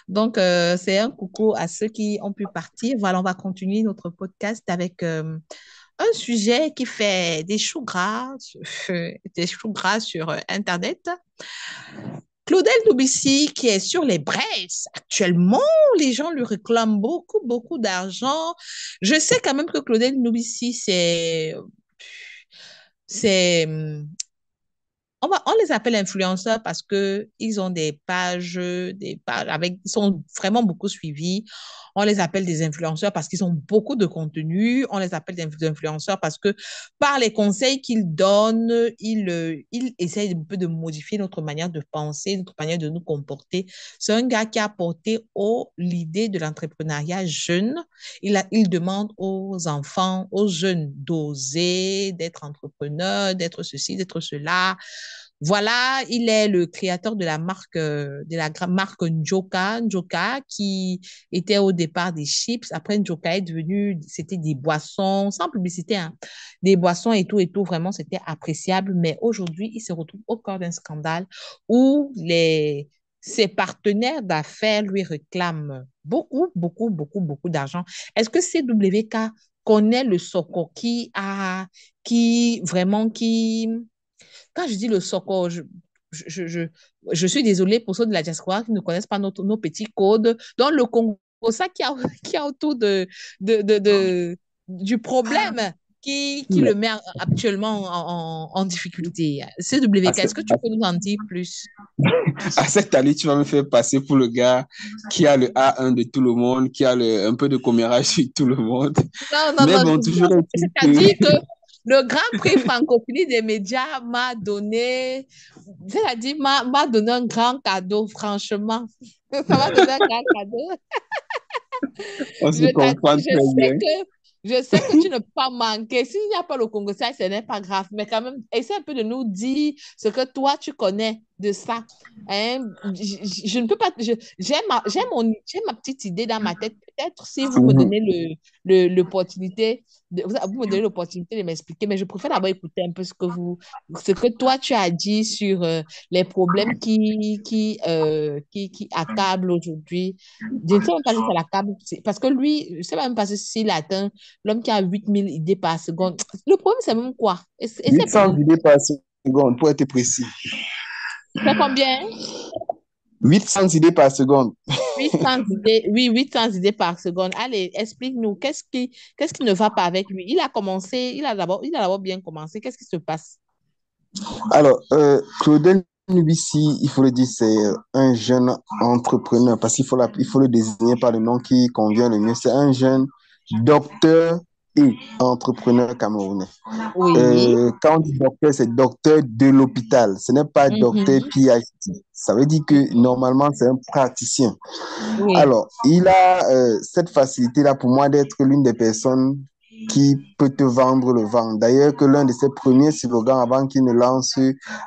Donc, c'est un coucou à ceux qui ont pu partir. Voilà, on va continuer notre podcast avec un sujet qui fait des choux gras, des choux gras sur Internet. Claudel Noubissi qui est sur les braises. Actuellement, les gens lui réclament beaucoup, beaucoup d'argent. Je sais quand même que Claudel Noubissi, c'est, on les appelle influenceurs parce que ils ont des pages avec, ils sont vraiment beaucoup suivis. On les appelle des influenceurs parce qu'ils ont beaucoup de contenu. On les appelle des influenceurs parce que par les conseils qu'ils donnent, ils essayent un peu de modifier notre manière de penser, notre manière de nous comporter. C'est un gars qui a porté haut l'idée de l'entrepreneuriat jeune. Il demande aux enfants, aux jeunes d'oser, d'être entrepreneurs, d'être ceci, d'être cela. Voilà, il est le créateur de la marque Njoka, Njoka, qui était au départ des chips. Après, Njoka est devenu, c'était des boissons, sans publicité, hein, des boissons et tout, vraiment, c'était appréciable. Mais aujourd'hui, il se retrouve au cœur d'un scandale où ses partenaires d'affaires lui réclament beaucoup, beaucoup, beaucoup, beaucoup d'argent. Est-ce que CWK connaît le Soko qui quand je dis le soko, je, je, je suis désolée pour ceux de la diaspora qui ne connaissent pas nos petits codes. Dans le Congo, ça qui a autour du problème qui le met actuellement en difficulté. À, CWK, ce- est-ce que tu peux nous en dire plus? à cette année, tu vas me faire passer pour le gars qui a le A1 de tout le monde, qui a un peu de commérage sur tout le monde. Non, non, Mais non. bon, toujours est-il C'est-à-dire que... que le Grand Prix francophonie des médias m'a donné un grand cadeau, franchement. Ça m'a donné un grand cadeau. On se comprend très bien. Je sais que tu ne peux pas manquer. S'il n'y a pas le Congo, ça, ce n'est pas grave. Mais quand même, essaie un peu de nous dire ce que toi, tu connais de ça. Hein? Je ne peux pas. J'ai ma petite idée dans ma tête. Peut-être si vous me Mhm. donnez l'opportunité, vous me donnez l'opportunité de m'expliquer, mais je préfère d'abord écouter un peu ce que toi, tu as dit sur les problèmes qui accablent aujourd'hui. Je ne sais même pas si ça l'accable, parce que lui, je ne sais même pas s'il atteint l'homme qui a 8000 idées par seconde. Le problème, c'est même quoi? Essaie un peu de 800 nous. idées par seconde, pour être précis. C'est combien? 800 idées par seconde. 800 idées, oui, 800 idées par seconde. Allez, explique-nous, qu'est-ce qui ne va pas avec lui? Il a d'abord bien commencé. Qu'est-ce qui se passe? Alors, Claudel Nubici, il faut le dire, c'est un jeune entrepreneur parce il faut le désigner par le nom qui convient le mieux. C'est un jeune docteur et entrepreneur camerounais. Oui. Quand on dit docteur, c'est docteur de l'hôpital. Ce n'est pas docteur Mhm. PhD. Ça veut dire que normalement, c'est un praticien. Oui. Alors, il a cette facilité-là pour moi d'être l'une des personnes. qui peut te vendre le vent. D'ailleurs, que l'un de ses premiers slogans avant qu'il ne lance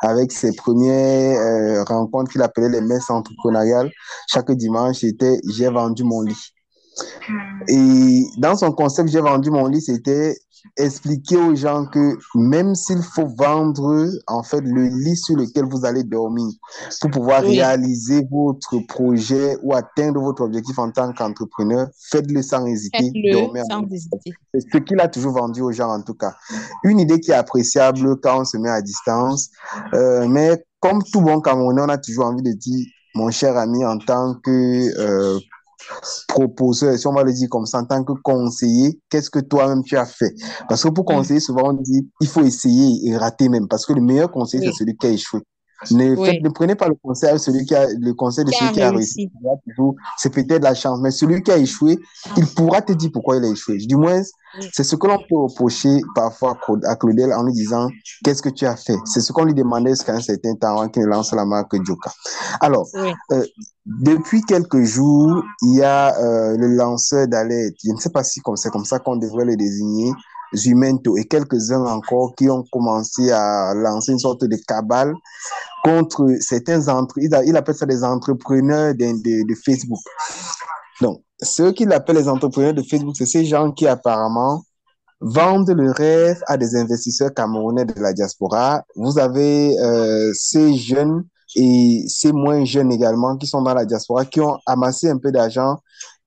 avec ses premières rencontres qu'il appelait les messes entrepreneuriales, chaque dimanche, c'était « J'ai vendu mon lit ». Et dans son concept, j'ai vendu mon lit, c'était expliquer aux gens que même s'il faut vendre en fait le lit sur lequel vous allez dormir pour pouvoir réaliser votre projet ou atteindre votre objectif en tant qu'entrepreneur, faites-le sans hésiter, dormez sans hésiter. C'est ce qu'il a toujours vendu aux gens en tout cas. Une idée qui est appréciable quand on se met à distance, mais comme tout bon Camerounais, on a toujours envie de dire, mon cher ami, en tant que proposeur, si on va le dire comme ça, en tant que conseiller, qu'est-ce que toi-même tu as fait? Parce que pour conseiller, souvent on dit il faut essayer et rater même, parce que le meilleur conseiller, c'est celui qui a échoué. Ne prenez pas le conseil de celui qui a réussi. C'est peut-être la chance, mais celui qui a échoué, il pourra te dire pourquoi il a échoué. Du moins, c'est ce que l'on peut reprocher parfois à Claudel en lui disant qu'est-ce que tu as fait. C'est ce qu'on lui demandait jusqu'à un certain temps avant qu'il ne lance la marque Djoka. Alors, depuis quelques jours, il y a le lanceur d'alerte. Je ne sais pas si c'est comme ça qu'on devrait le désigner. Zumento et quelques-uns encore qui ont commencé à lancer une sorte de cabale contre certains il appelle ça des entrepreneurs de Facebook. Donc, ceux qu'il appelle les entrepreneurs de Facebook, c'est ces gens qui apparemment vendent le rêve à des investisseurs camerounais de la diaspora. Vous avez ces jeunes et ces moins jeunes également qui sont dans la diaspora, qui ont amassé un peu d'argent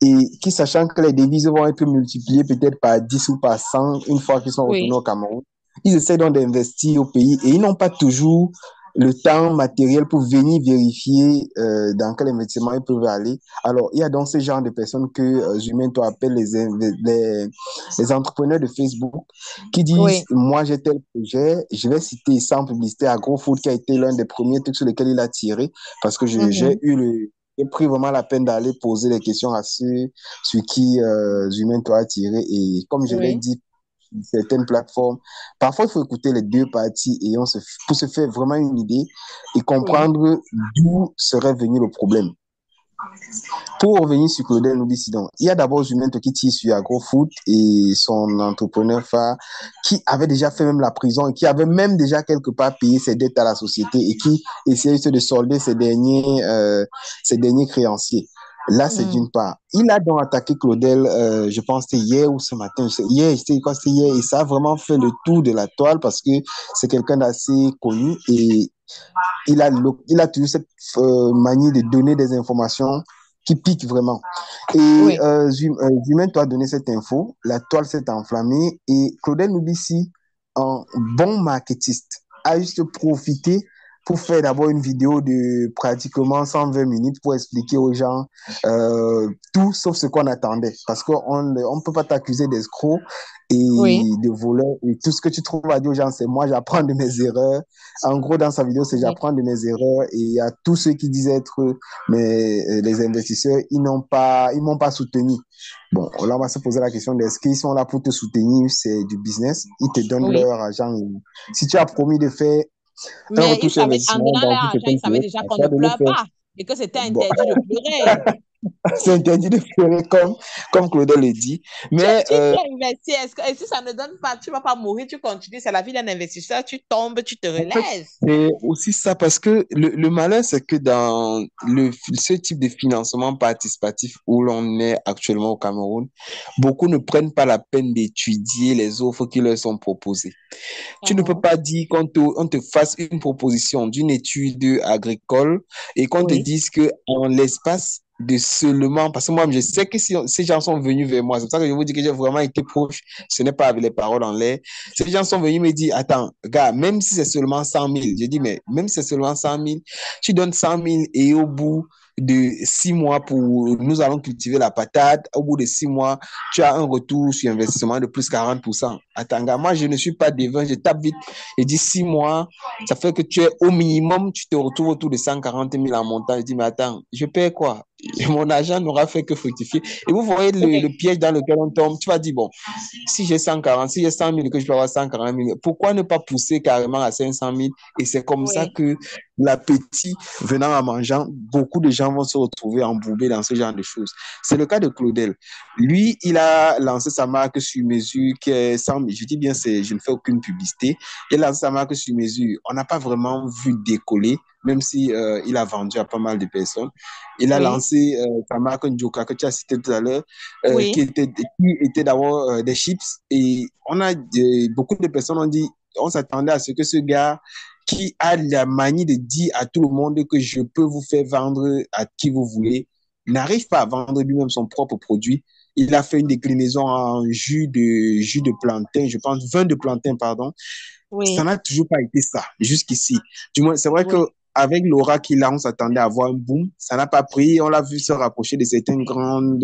et qui, sachant que les devises vont être multipliées peut-être par 10 ou par 100 une fois qu'ils sont retournés au Cameroun, ils essaient donc d'investir au pays et ils n'ont pas toujours le temps matériel pour venir vérifier dans quel investissement ils peuvent aller. Alors, il y a donc ce genre de personnes que Zumento appelle les entrepreneurs de Facebook qui disent moi j'ai tel projet, je vais citer sans publicité AgroFood qui a été l'un des premiers trucs sur lesquels il a tiré parce que j'ai pris vraiment la peine d'aller poser des questions à ceux sur qui Zumento a tiré et comme je l'ai dit, certaines plateformes. Parfois, il faut écouter les deux parties et pour se faire vraiment une idée et comprendre d'où serait venu le problème. Pour revenir sur Claudel Nubissidon, il y a d'abord Zumento qui tire sur AgroFood et son entrepreneur phare qui avait déjà fait même la prison et qui avait même déjà quelque part payé ses dettes à la société et qui essayait de solder ses derniers créanciers. Là, c'est d'une part. Il a donc attaqué Claudel, je pense que c'était hier ou ce matin. C'était hier, et ça a vraiment fait le tour de la toile parce que c'est quelqu'un d'assez connu et il a toujours cette manie de donner des informations qui piquent vraiment. Et Zumento a donné cette info, la toile s'est enflammée et Claudel Nubissi, un bon marketiste, a juste profité pour faire d'abord une vidéo de pratiquement 120 minutes pour expliquer aux gens tout sauf ce qu'on attendait. Parce qu'on ne peut pas t'accuser d'escroc et de voleur. Et tout ce que tu trouves à dire aux gens, c'est moi, j'apprends de mes erreurs. En gros, dans sa vidéo, c'est j'apprends de mes erreurs. Et il y a tous ceux qui disaient être les investisseurs, ils m'ont pas soutenu. Bon, là, on va se poser la question de est-ce qu'ils sont là pour te soutenir, c'est du business. Ils te donnent leur argent. Si tu as promis de faire mais en donnant leur argent, ils savaient déjà qu'on ne pleure pas et que c'était interdit de pleurer. C'est interdit de pleurer comme Claudel le dit. Mais tu investis, et si ça ne donne pas, tu ne vas pas mourir, tu continues, c'est la vie d'un investisseur, tu tombes, tu te relèves. C'est aussi ça, parce que le malheur, c'est que dans ce type de financement participatif où l'on est actuellement au Cameroun, beaucoup ne prennent pas la peine d'étudier les offres qui leur sont proposées. Tu ne peux pas dire qu'on te fasse une proposition d'une étude agricole et qu'on te dise qu'en l'espace de seulement, parce que moi, je sais que si ces gens sont venus vers moi, c'est pour ça que je vous dis que j'ai vraiment été proche, ce n'est pas avec les paroles en l'air. Ces gens sont venus me dire, attends, gars, même si c'est seulement 100 000, je dis, mais même si c'est seulement 100 000, tu donnes 100 000 et au bout de 6 mois nous allons cultiver la patate, au bout de 6 mois, tu as un retour sur investissement de plus 40%. Attends, gars, moi, je ne suis pas devin, je tape vite et dis 6 mois, ça fait que tu es au minimum, tu te retrouves autour de 140 000 en montant. Je dis, mais attends, je paie quoi? Mon argent n'aura fait que fructifier. Et vous voyez le piège dans lequel on tombe. Tu vas dire, bon, si j'ai 100 000 que je peux avoir 140 000, pourquoi ne pas pousser carrément à 500 000? Et c'est comme ça que l'appétit venant en mangeant, beaucoup de gens vont se retrouver embourbés dans ce genre de choses. C'est le cas de Claudel. Lui, il a lancé sa marque sur mesure, qui est sans, je dis bien, je ne fais aucune publicité. Il a lancé sa marque sur mesure. On n'a pas vraiment vu décoller, même si il a vendu à pas mal de personnes. Il a Oui, lancé sa marque Njoka que tu as cité tout à l'heure, oui, qui était d'abord des chips. Et beaucoup de personnes ont dit, on s'attendait à ce que ce gars qui a la manie de dire à tout le monde que je peux vous faire vendre à qui vous voulez, n'arrive pas à vendre lui-même son propre produit. Il a fait une déclinaison en jus de plantain, je pense, vin de plantain, pardon. Ça oui, n'a toujours pas été ça, jusqu'ici. Du moins, c'est vrai que oui. avec l'aura qu'il a, on s'attendait à avoir un boom. Ça n'a pas pris. On l'a vu se rapprocher de certaines grandes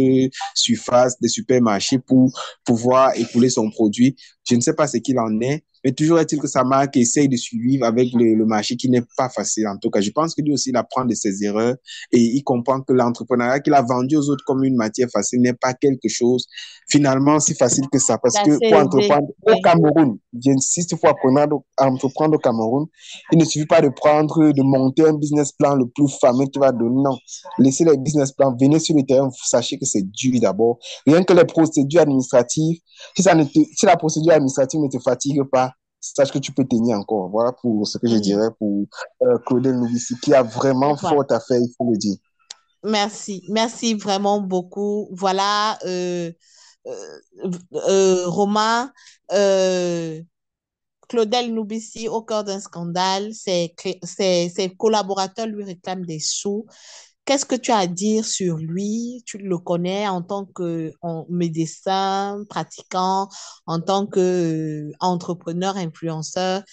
surfaces, des supermarchés pour pouvoir écouler son produit. Je ne sais pas ce qu'il en est, mais toujours est-il que sa marque essaye de suivre avec le marché qui n'est pas facile. En tout cas, je pense que lui aussi, il apprend de ses erreurs et il comprend que l'entrepreneuriat qu'il a vendu aux autres comme une matière facile n'est pas quelque chose finalement si facile que ça. Parce que D'assez pour élevé. entreprendre au Oui. Cameroun, j'insiste, il faut entreprendre au Cameroun. Il ne suffit pas de monter un business plan le plus fameux qui va donner. Non, laissez les business plans, venez sur le terrain, sachez que c'est dur d'abord. Rien que les procédures administratives, si la procédure administrative ne te fatigue pas, sache que tu peux tenir encore. Voilà pour ce que je Mhm. dirais pour Claudel Novici, qui a vraiment Voilà. fort à faire, il faut le dire. Merci, merci vraiment beaucoup. Voilà, euh, Romain, euh, Claudel Noubissi au cœur d'un scandale, ses collaborateurs lui réclament des sous. Qu'est-ce que tu as à dire sur lui? Tu le connais en tant que médecin, pratiquant, en tant que entrepreneur, influenceur.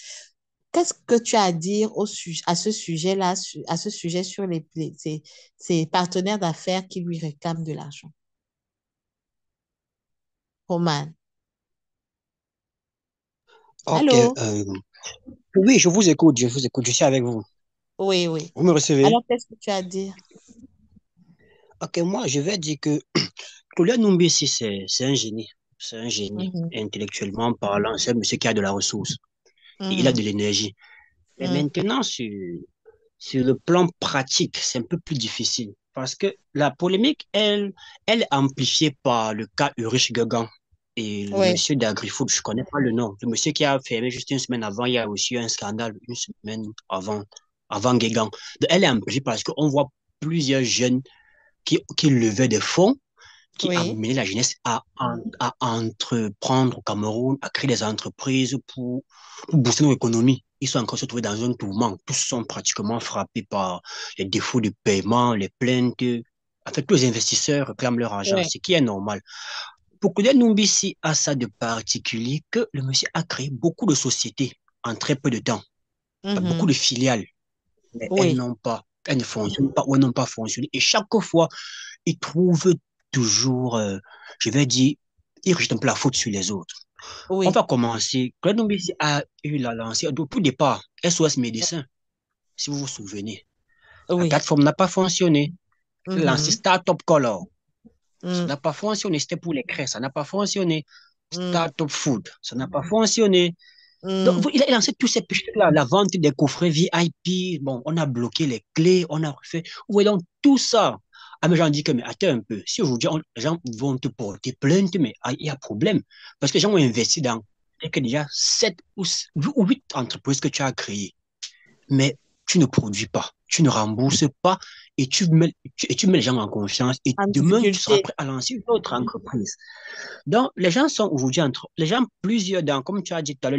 Qu'est-ce que tu as à dire à ce sujet-là, à ce sujet sur ses partenaires d'affaires qui lui réclament de l'argent? Roman. Ok, Allô? oui, je vous écoute, je suis avec vous. Oui, oui. Vous me recevez? Alors, qu'est-ce que tu as à dire? Ok, moi, je vais dire que Claudia Numbisi, c'est un génie. C'est un génie. Mhm, Intellectuellement parlant, c'est un monsieur qui a de la ressource. Et il a mhm, de l'énergie. Mais mhm. maintenant, sur le plan pratique, c'est un peu plus difficile. Parce que la polémique, elle est amplifiée par le cas Ulrich Guegan. Et le Oui, monsieur d'AgriFood, je ne connais pas le nom. Le monsieur qui a fermé juste une semaine avant, il y a aussi eu un scandale une semaine avant Guegan. Donc, elle est amplifiée parce qu'on voit plusieurs jeunes qui levaient des fonds qui oui, amenaient la jeunesse à entreprendre au Cameroun, à créer des entreprises pour booster nos économies. Ils sont encore se trouvés dans un tourment. Tous sont pratiquement frappés par les défauts de paiement, les plaintes. En fait, tous les investisseurs réclament leur argent, oui. ce qui est normal. Pour Koudé Numbisi a ça de particulier que le monsieur a créé beaucoup de sociétés en très peu de temps, beaucoup Mhm, de filiales, mais oui, elles ne fonctionnent pas ou elles n'ont pas fonctionné. Et chaque fois, il trouve toujours, je vais dire, il rejette un peu la faute sur les autres. On oui, va commencer. Claude Nobisi a eu la lancée au tout départ, SOS Médecins, si vous vous souvenez. La oui. plateforme n'a pas fonctionné. Il a lancé Mhm, Startup Color. Ça mhm, n'a pas fonctionné. C'était pour les crèches, ça n'a pas fonctionné. mhm, Startup Food, ça n'a pas fonctionné. Donc, mhm. il a lancé tous ces petits trucs-là, la vente des coffrets VIP. Bon, on a bloqué les clés, on a refait. Vous voyez donc tout ça. Ah, mais j'en dis que, mais attends un peu. Si aujourd'hui, les gens vont te porter plainte, mais ah, il y a problème. Parce que les gens ont investi dans que déjà 7 ou 8 entreprises que tu as créées. Mais tu ne produis pas, tu ne rembourses pas et tu mets les gens en confiance. Et En demain, tu seras difficulté. prêt à lancer une autre entreprise. Donc, les gens sont aujourd'hui les gens, plusieurs dans, comme tu as dit tout à l'heure,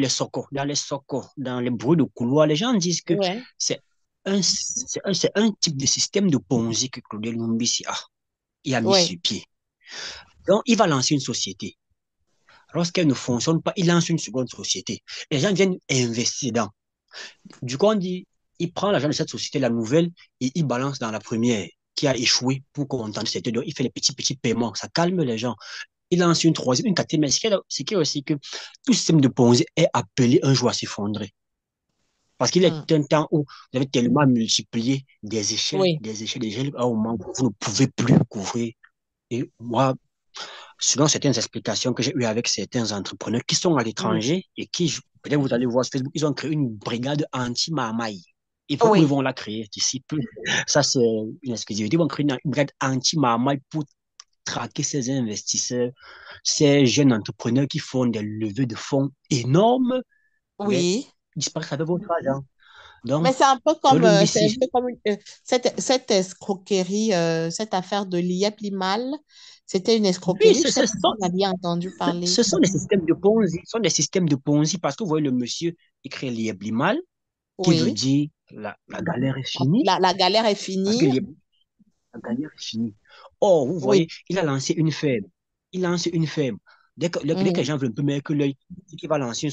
dans les socos, dans les bruits de couloir, les gens disent que Ouais, c'est c'est un type de système de Ponzi que Claude Lumbisi a mis ouais, sur pied. Donc, il va lancer une société. Lorsqu'elle ne fonctionne pas, il lance une seconde société. Les gens viennent investir dans. Du coup, on dit, il prend l'argent de cette société, la nouvelle, et il balance dans la première qui a échoué pour contenter cette. Donc, il fait les petits paiements. Ça calme les gens. Il lance une troisième, une quatrième, mais ce qui est aussi que tout système de Ponzi est appelé un jour à s'effondrer. Parce qu'il est mhm, un temps où vous avez tellement multiplié oui. des échelles, à un moment où vous ne pouvez plus couvrir. Et moi, selon certaines explications que j'ai eues avec certains entrepreneurs qui sont à Mhm. l'étranger et qui, peut-être vous allez voir sur Facebook, ils ont créé une brigade anti-marmaille. Il faut qu'ils Oui, vont la créer d'ici peu. Ça, c'est une exclusivité. Ils vont créer une brigade anti-marmaille pour traquer ces investisseurs, ces jeunes entrepreneurs qui font des levées de fonds énormes, mais oui. disparaissent avec votre argent. Mais Donc, c'est un Colombie, peu comme cette escroquerie, cette affaire de l'IEP Limal. C'était une oui, escroquerie. Je ne sais pas si vous en aviez entendu parler. ce sont des systèmes de Ponzi. Ce sont des systèmes de Ponzi parce que vous voyez le monsieur écrit Lieblimal, qui veut Oui. dire la galère est finie, La galère est parce que finie. la galère est finie. Or, vous Oui. voyez, il a lancé une ferme. Il lance une ferme. Dès que les Mhm. gens veulent un peu mettre l'œil, il va lancer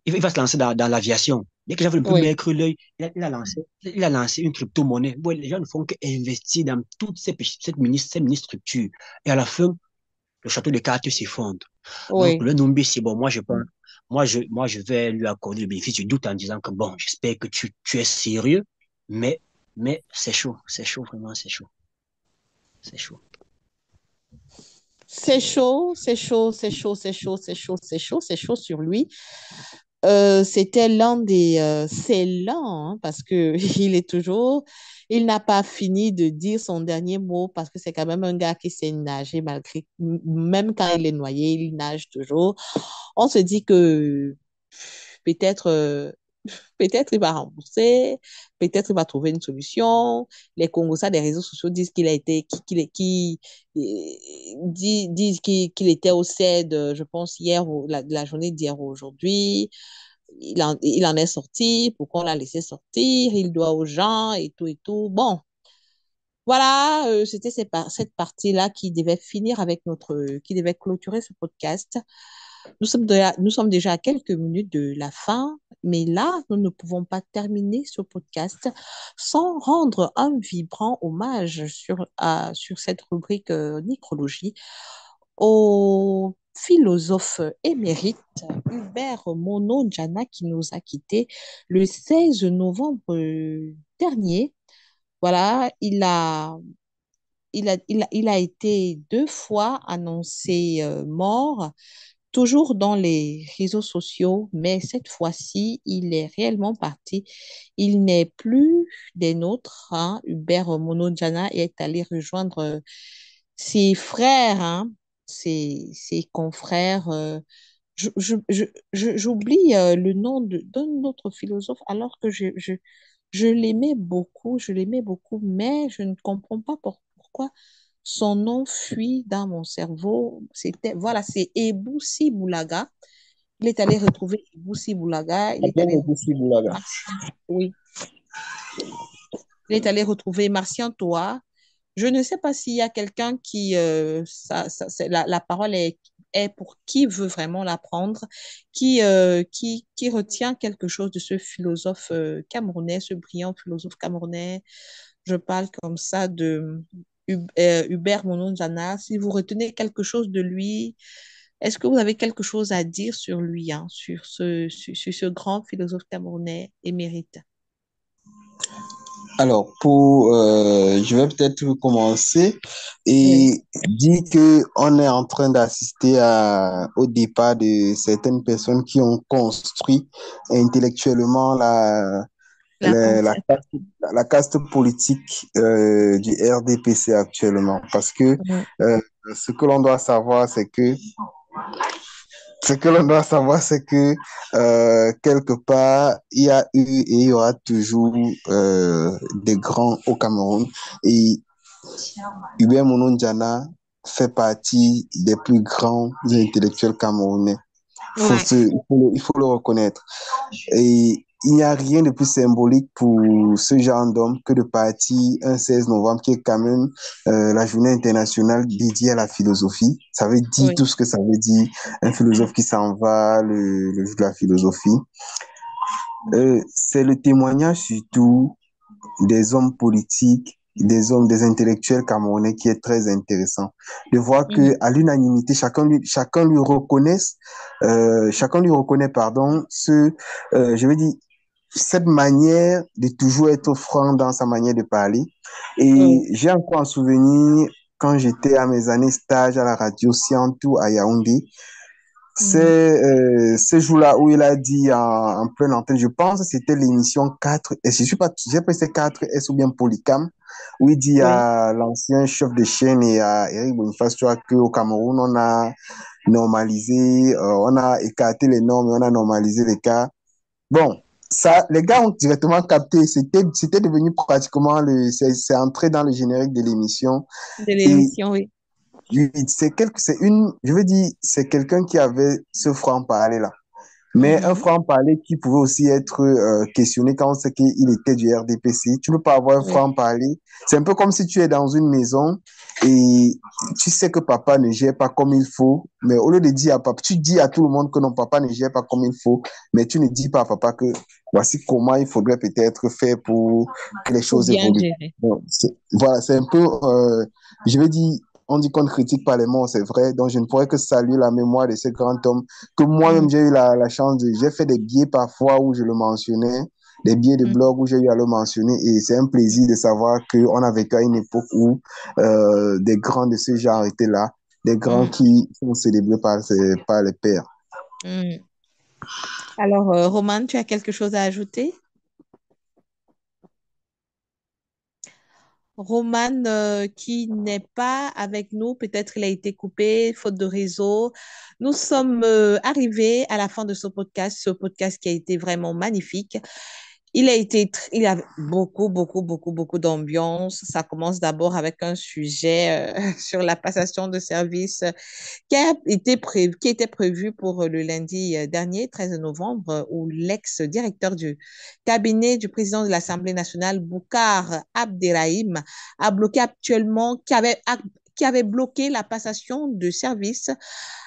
il va se lancer dans l'aviation. Dès que les gens veulent un peu Oui. mettre l'œil, il a lancé une crypto-monnaie. Ouais, les gens ne font qu'investir dans toutes ces mini-structures. Et à la fin, le château de cartes s'effondre. Donc, Oui. le Numbi, c'est bon. Moi, je vais lui accorder le bénéfice du doute en disant que bon, j'espère que tu es sérieux, mais, mais c'est chaud, vraiment, c'est chaud, c'est chaud. C'est chaud, c'est chaud, c'est chaud, c'est chaud, c'est chaud, c'est chaud, c'est chaud sur lui. C'était l'un des... c'est lent, hein, parce que il est toujours... Il n'a pas fini de dire son dernier mot parce que c'est quand même un gars qui sait nager malgré... Même quand il est noyé, il nage toujours. On se dit que peut-être peut-être il va rembourser, peut-être il va trouver une solution. Les Congolais des réseaux sociaux disent qu'il a été, disent qu'il était au CED, je pense, hier, la journée d'hier ou aujourd'hui. Il en est sorti, pourquoi on l'a laissé sortir, il doit aux gens et tout et tout. Bon, voilà, c'était cette partie-là qui devait finir avec qui devait clôturer ce podcast. Nous sommes déjà à quelques minutes de la fin, mais là, nous ne pouvons pas terminer ce podcast sans rendre un vibrant hommage sur cette rubrique nécrologie au philosophe émérite Hubert Mono-Njana qui nous a quittés le 16 novembre dernier. Voilà, il a été deux fois annoncé mort toujours dans les réseaux sociaux, mais cette fois-ci, il est réellement parti. Il n'est plus des nôtres, hein. Hubert Monodjana est allé rejoindre ses frères, hein, ses confrères. J'oublie le nom d'un autre philosophe alors que je l'aimais beaucoup, mais je ne comprends pas pourquoi son nom fuit dans mon cerveau. Voilà, c'est Eboussi Boulaga. Il est allé retrouver Eboussi Boulaga. Il est Bien allé de possible, là. oui, il est allé retrouver Martien Toa. Je ne sais pas s'il y a quelqu'un qui, la parole est pour qui veut vraiment la prendre, qui retient quelque chose de ce philosophe camerounais, ce brillant philosophe camerounais. Je parle comme ça de Hubert Mononjana. Si vous retenez quelque chose de lui, est-ce que vous avez quelque chose à dire sur lui, hein, sur ce grand philosophe camerounais émérite? Alors, je vais peut-être commencer Oui. et dire que on est en train d'assister au départ de certaines personnes qui ont construit intellectuellement La la pensée. caste, la caste politique du RDPC actuellement. Parce que Mhm. euh, ce que l'on doit savoir, c'est que ce que l'on doit savoir, c'est que quelque part, il y a eu et il y aura toujours des grands au Cameroun. Et Hubert Monon-Diana fait partie des plus grands intellectuels camerounais. Ouais. Il faut le reconnaître. Et il n'y a rien de plus symbolique pour ce genre d'homme que de partir un 16 novembre, qui est quand même la journée internationale dédiée à la philosophie. Ça veut dire Oui. tout ce que ça veut dire. Un philosophe qui s'en va le jour de la philosophie. C'est le témoignage surtout des hommes politiques, des intellectuels camerounais qui est très intéressant. De voir que Mhm. à l'unanimité, chacun lui reconnaît, pardon, je veux dire, cette manière de toujours être franc dans sa manière de parler. Et Oui. j'ai encore un souvenir quand j'étais à mes années stage à la radio Siantou à Yaoundé. Ce jour-là où il a dit en pleine antenne, je pense que c'était l'émission 4S, je sais pas si c'est 4S ou bien Polycam, où il dit Oui. à l'ancien chef de chaîne et à Eric Boniface, tu vois, qu'au Cameroun, on a normalisé, on a écarté les normes et on a normalisé les cas. Bon, ça, les gars ont directement capté, c'était devenu pratiquement c'est entré dans le générique de l'émission. De Et l'émission, oui. oui, je veux dire, c'est quelqu'un qui avait ce franc-parler là. Mais un franc-parler qui pouvait aussi être questionné quand on sait qu'il était du RDPC. Tu ne peux pas avoir un Oui. franc-parler. C'est un peu comme si tu es dans une maison et tu sais que papa ne gère pas comme il faut, mais au lieu de dire à papa, tu dis à tout le monde que non, papa ne gère pas comme il faut, mais tu ne dis pas à papa que voici comment il faudrait peut-être faire pour que les Pour choses bien évoluent. gérer. Donc, voilà, c'est un peu, je vais dire, on dit qu'on ne critique pas les morts, c'est vrai. Donc, je ne pourrais que saluer la mémoire de ce grand homme que moi-même, j'ai eu la chance j'ai fait des billets parfois où je le mentionnais, des billets de blog où j'ai eu à le mentionner. Et c'est un plaisir de savoir qu'on a vécu à une époque où des grands de ce genre étaient là, des grands qui sont célébrés par les pères. Alors, Roman, tu as quelque chose à ajouter? Roman, qui n'est pas avec nous, peut-être il a été coupé, faute de réseau. Nous sommes arrivés à la fin de ce podcast qui a été vraiment magnifique. Il a beaucoup, beaucoup, beaucoup, beaucoup d'ambiance. Ça commence d'abord avec un sujet sur la passation de service qui était prévu pour le lundi dernier, 13 novembre, où l'ex-directeur du cabinet du président de l'Assemblée nationale, Boukar Abderrahim, a bloqué actuellement, qui avait bloqué la passation de service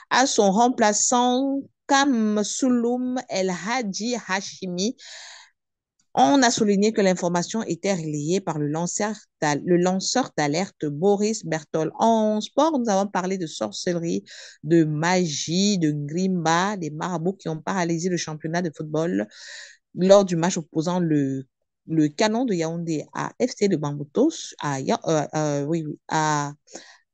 à son remplaçant Kam Souloum El Hadji Hashimi. On a souligné que l'information était relayée par le lanceur d'alerte Boris Berthold. En sport, nous avons parlé de sorcellerie, de magie, de grimba, des marabouts qui ont paralysé le championnat de football lors du match opposant le Canon de Yaoundé à FC de Bamboutos, oui,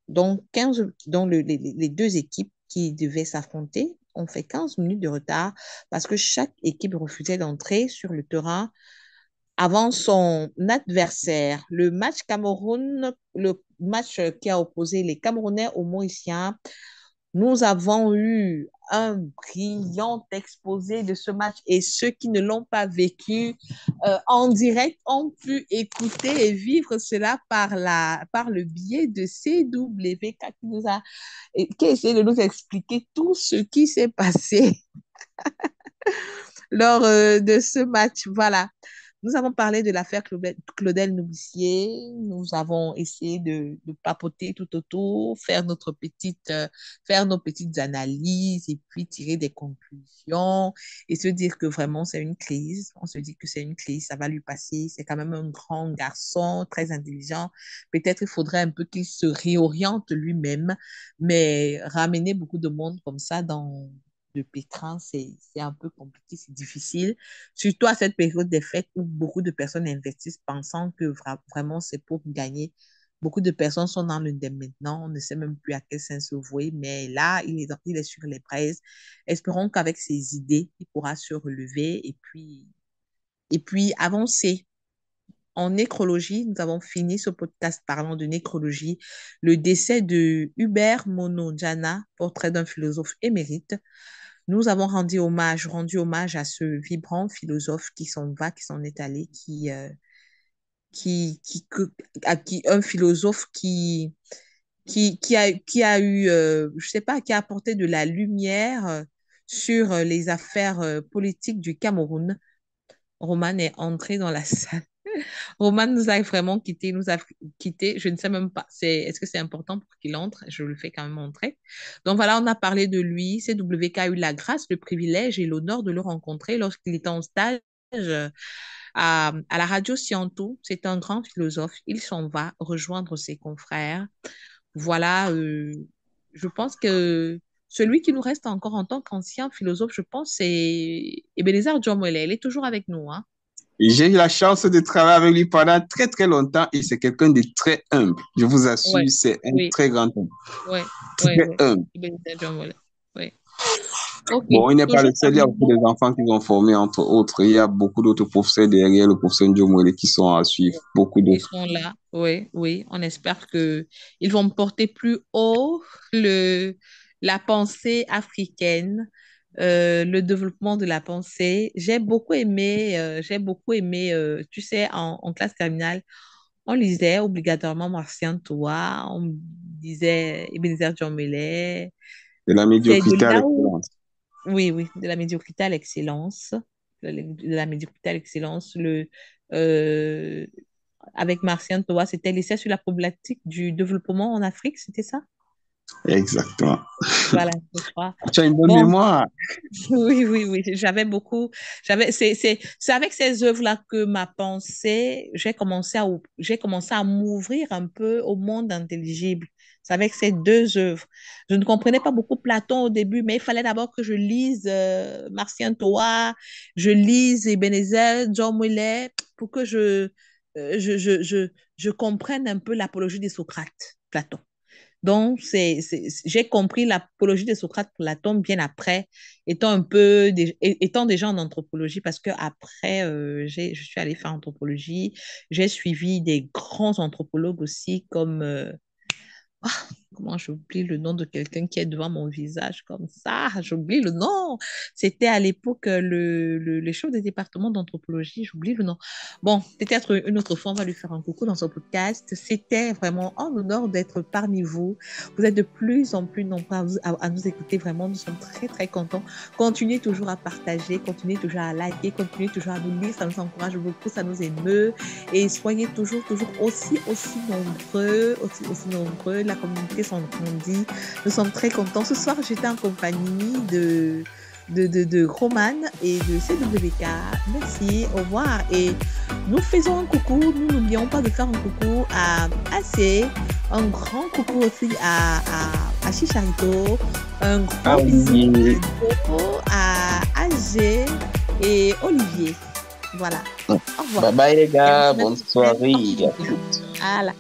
donc 15, donc les deux équipes qui devaient s'affronter ont fait 15 minutes de retard parce que chaque équipe refusait d'entrer sur le terrain avant son adversaire. Le match qui a opposé les Camerounais aux Mauriciens, nous avons eu un brillant exposé de ce match et ceux qui ne l'ont pas vécu en direct ont pu écouter et vivre cela par le biais de CWK qui a essayé de nous expliquer tout ce qui s'est passé lors de ce match. Voilà. Nous avons parlé de l'affaire Claudel Nourricier. Nous avons essayé de papoter tout autour, faire nos petites analyses et puis tirer des conclusions et se dire que vraiment c'est une crise. On se dit que c'est une crise, ça va lui passer. C'est quand même un grand garçon, très intelligent. Peut-être il faudrait un peu qu'il se réoriente lui-même, mais ramener beaucoup de monde comme ça dans le pétrin, c'est un peu compliqué, c'est difficile. Surtout à cette période des fêtes où beaucoup de personnes investissent pensant que vraiment c'est pour gagner. Beaucoup de personnes sont dans le dé maintenant, on ne sait même plus à quel sens se vouer, mais là, il est sur les braises. Espérons qu'avec ses idées, il pourra se relever et puis avancer. En nécrologie, nous avons fini ce podcast parlant de nécrologie, le décès de Hubert Monodjana, portrait d'un philosophe émérite. Nous avons rendu hommage à ce vibrant philosophe qui s'en va, qui s'en est allé, un philosophe qui a eu, je sais pas, qui a apporté de la lumière sur les affaires politiques du Cameroun. Roman est entré dans la salle. Roman nous a vraiment quitté, nous a quitté. Je ne sais même pas, est-ce que c'est important pour qu'il entre? Je le fais quand même entrer. Donc voilà, on a parlé de lui. CWK a eu la grâce, le privilège et l'honneur de le rencontrer lorsqu'il était en stage à la radio Scientou. C'est un grand philosophe. Il s'en va rejoindre ses confrères. Voilà, je pense que celui qui nous reste encore en tant qu'ancien philosophe, je pense, c'est Ebenezer Djomwele. Il est toujours avec nous, hein? J'ai eu la chance de travailler avec lui pendant très très longtemps et c'est quelqu'un de très humble. Je vous assure, Ouais, c'est un oui, très grand homme. ouais, Très ouais, ouais. humble. Ebenezer Djomwele, ouais. Ok, Bon, il n'est pas le toujours seul, il y a beaucoup d'enfants qu'ils ont formés, entre autres. Il y a beaucoup d'autres professeurs derrière le professeur Ndiomouele qui sont à suivre, beaucoup ils d'autres. sont là. Oui, oui. On espère que ils vont porter plus haut la pensée africaine, le développement de la pensée. Tu sais, en classe terminale, on lisait obligatoirement Martien Toa, on disait Ebenezer Djambélé. De la C'est de médiocrité à là où, l'excellence. oui, oui, de la médiocrité à l'excellence, de la médiocrité à l'excellence, avec Martien Toa, c'était l'essai sur la problématique du développement en Afrique, c'était ça? Exactement. Voilà, je crois. Tu as une bonne Bon, mémoire. oui, oui, oui, j'avais beaucoup, c'est avec ces œuvres-là que ma pensée, j'ai commencé à m'ouvrir un peu au monde intelligible. C'est avec ces deux œuvres. Je ne comprenais pas beaucoup Platon au début, mais il fallait d'abord que je lise Martien Toa, je lise Ebenezer, John Mueller, pour que je comprenne un peu l'apologie de Socrate, Platon. Donc, j'ai compris l'apologie de Socrate pour Platon bien après, étant déjà en anthropologie, parce que après, je suis allée faire anthropologie. J'ai suivi des grands anthropologues aussi, comme ah, comment j'oublie le nom de quelqu'un qui est devant mon visage comme ça? J'oublie le nom. C'était à l'époque les chefs des départements d'anthropologie. J'oublie le nom. Bon, peut-être une autre fois, on va lui faire un coucou dans son podcast. C'était vraiment un honneur d'être parmi vous. Vous êtes de plus en plus nombreux à nous écouter. Vraiment, nous sommes très, très contents. Continuez toujours à partager, continuez toujours à liker, continuez toujours à nous lire. Ça nous encourage beaucoup, ça nous émeut. Et soyez toujours, toujours aussi nombreux, aussi nombreux. La communauté s'agrandit. Nous sommes très contents. Ce soir, j'étais en compagnie de Roman et de CWK. Merci, au revoir. Et nous faisons un coucou. Nous n'oublions pas de faire un coucou à AC, un grand coucou aussi à Chicharito, un grand bisou à AG et Olivier. Voilà. Au revoir. Bye bye les gars, bonne soirée. Voilà.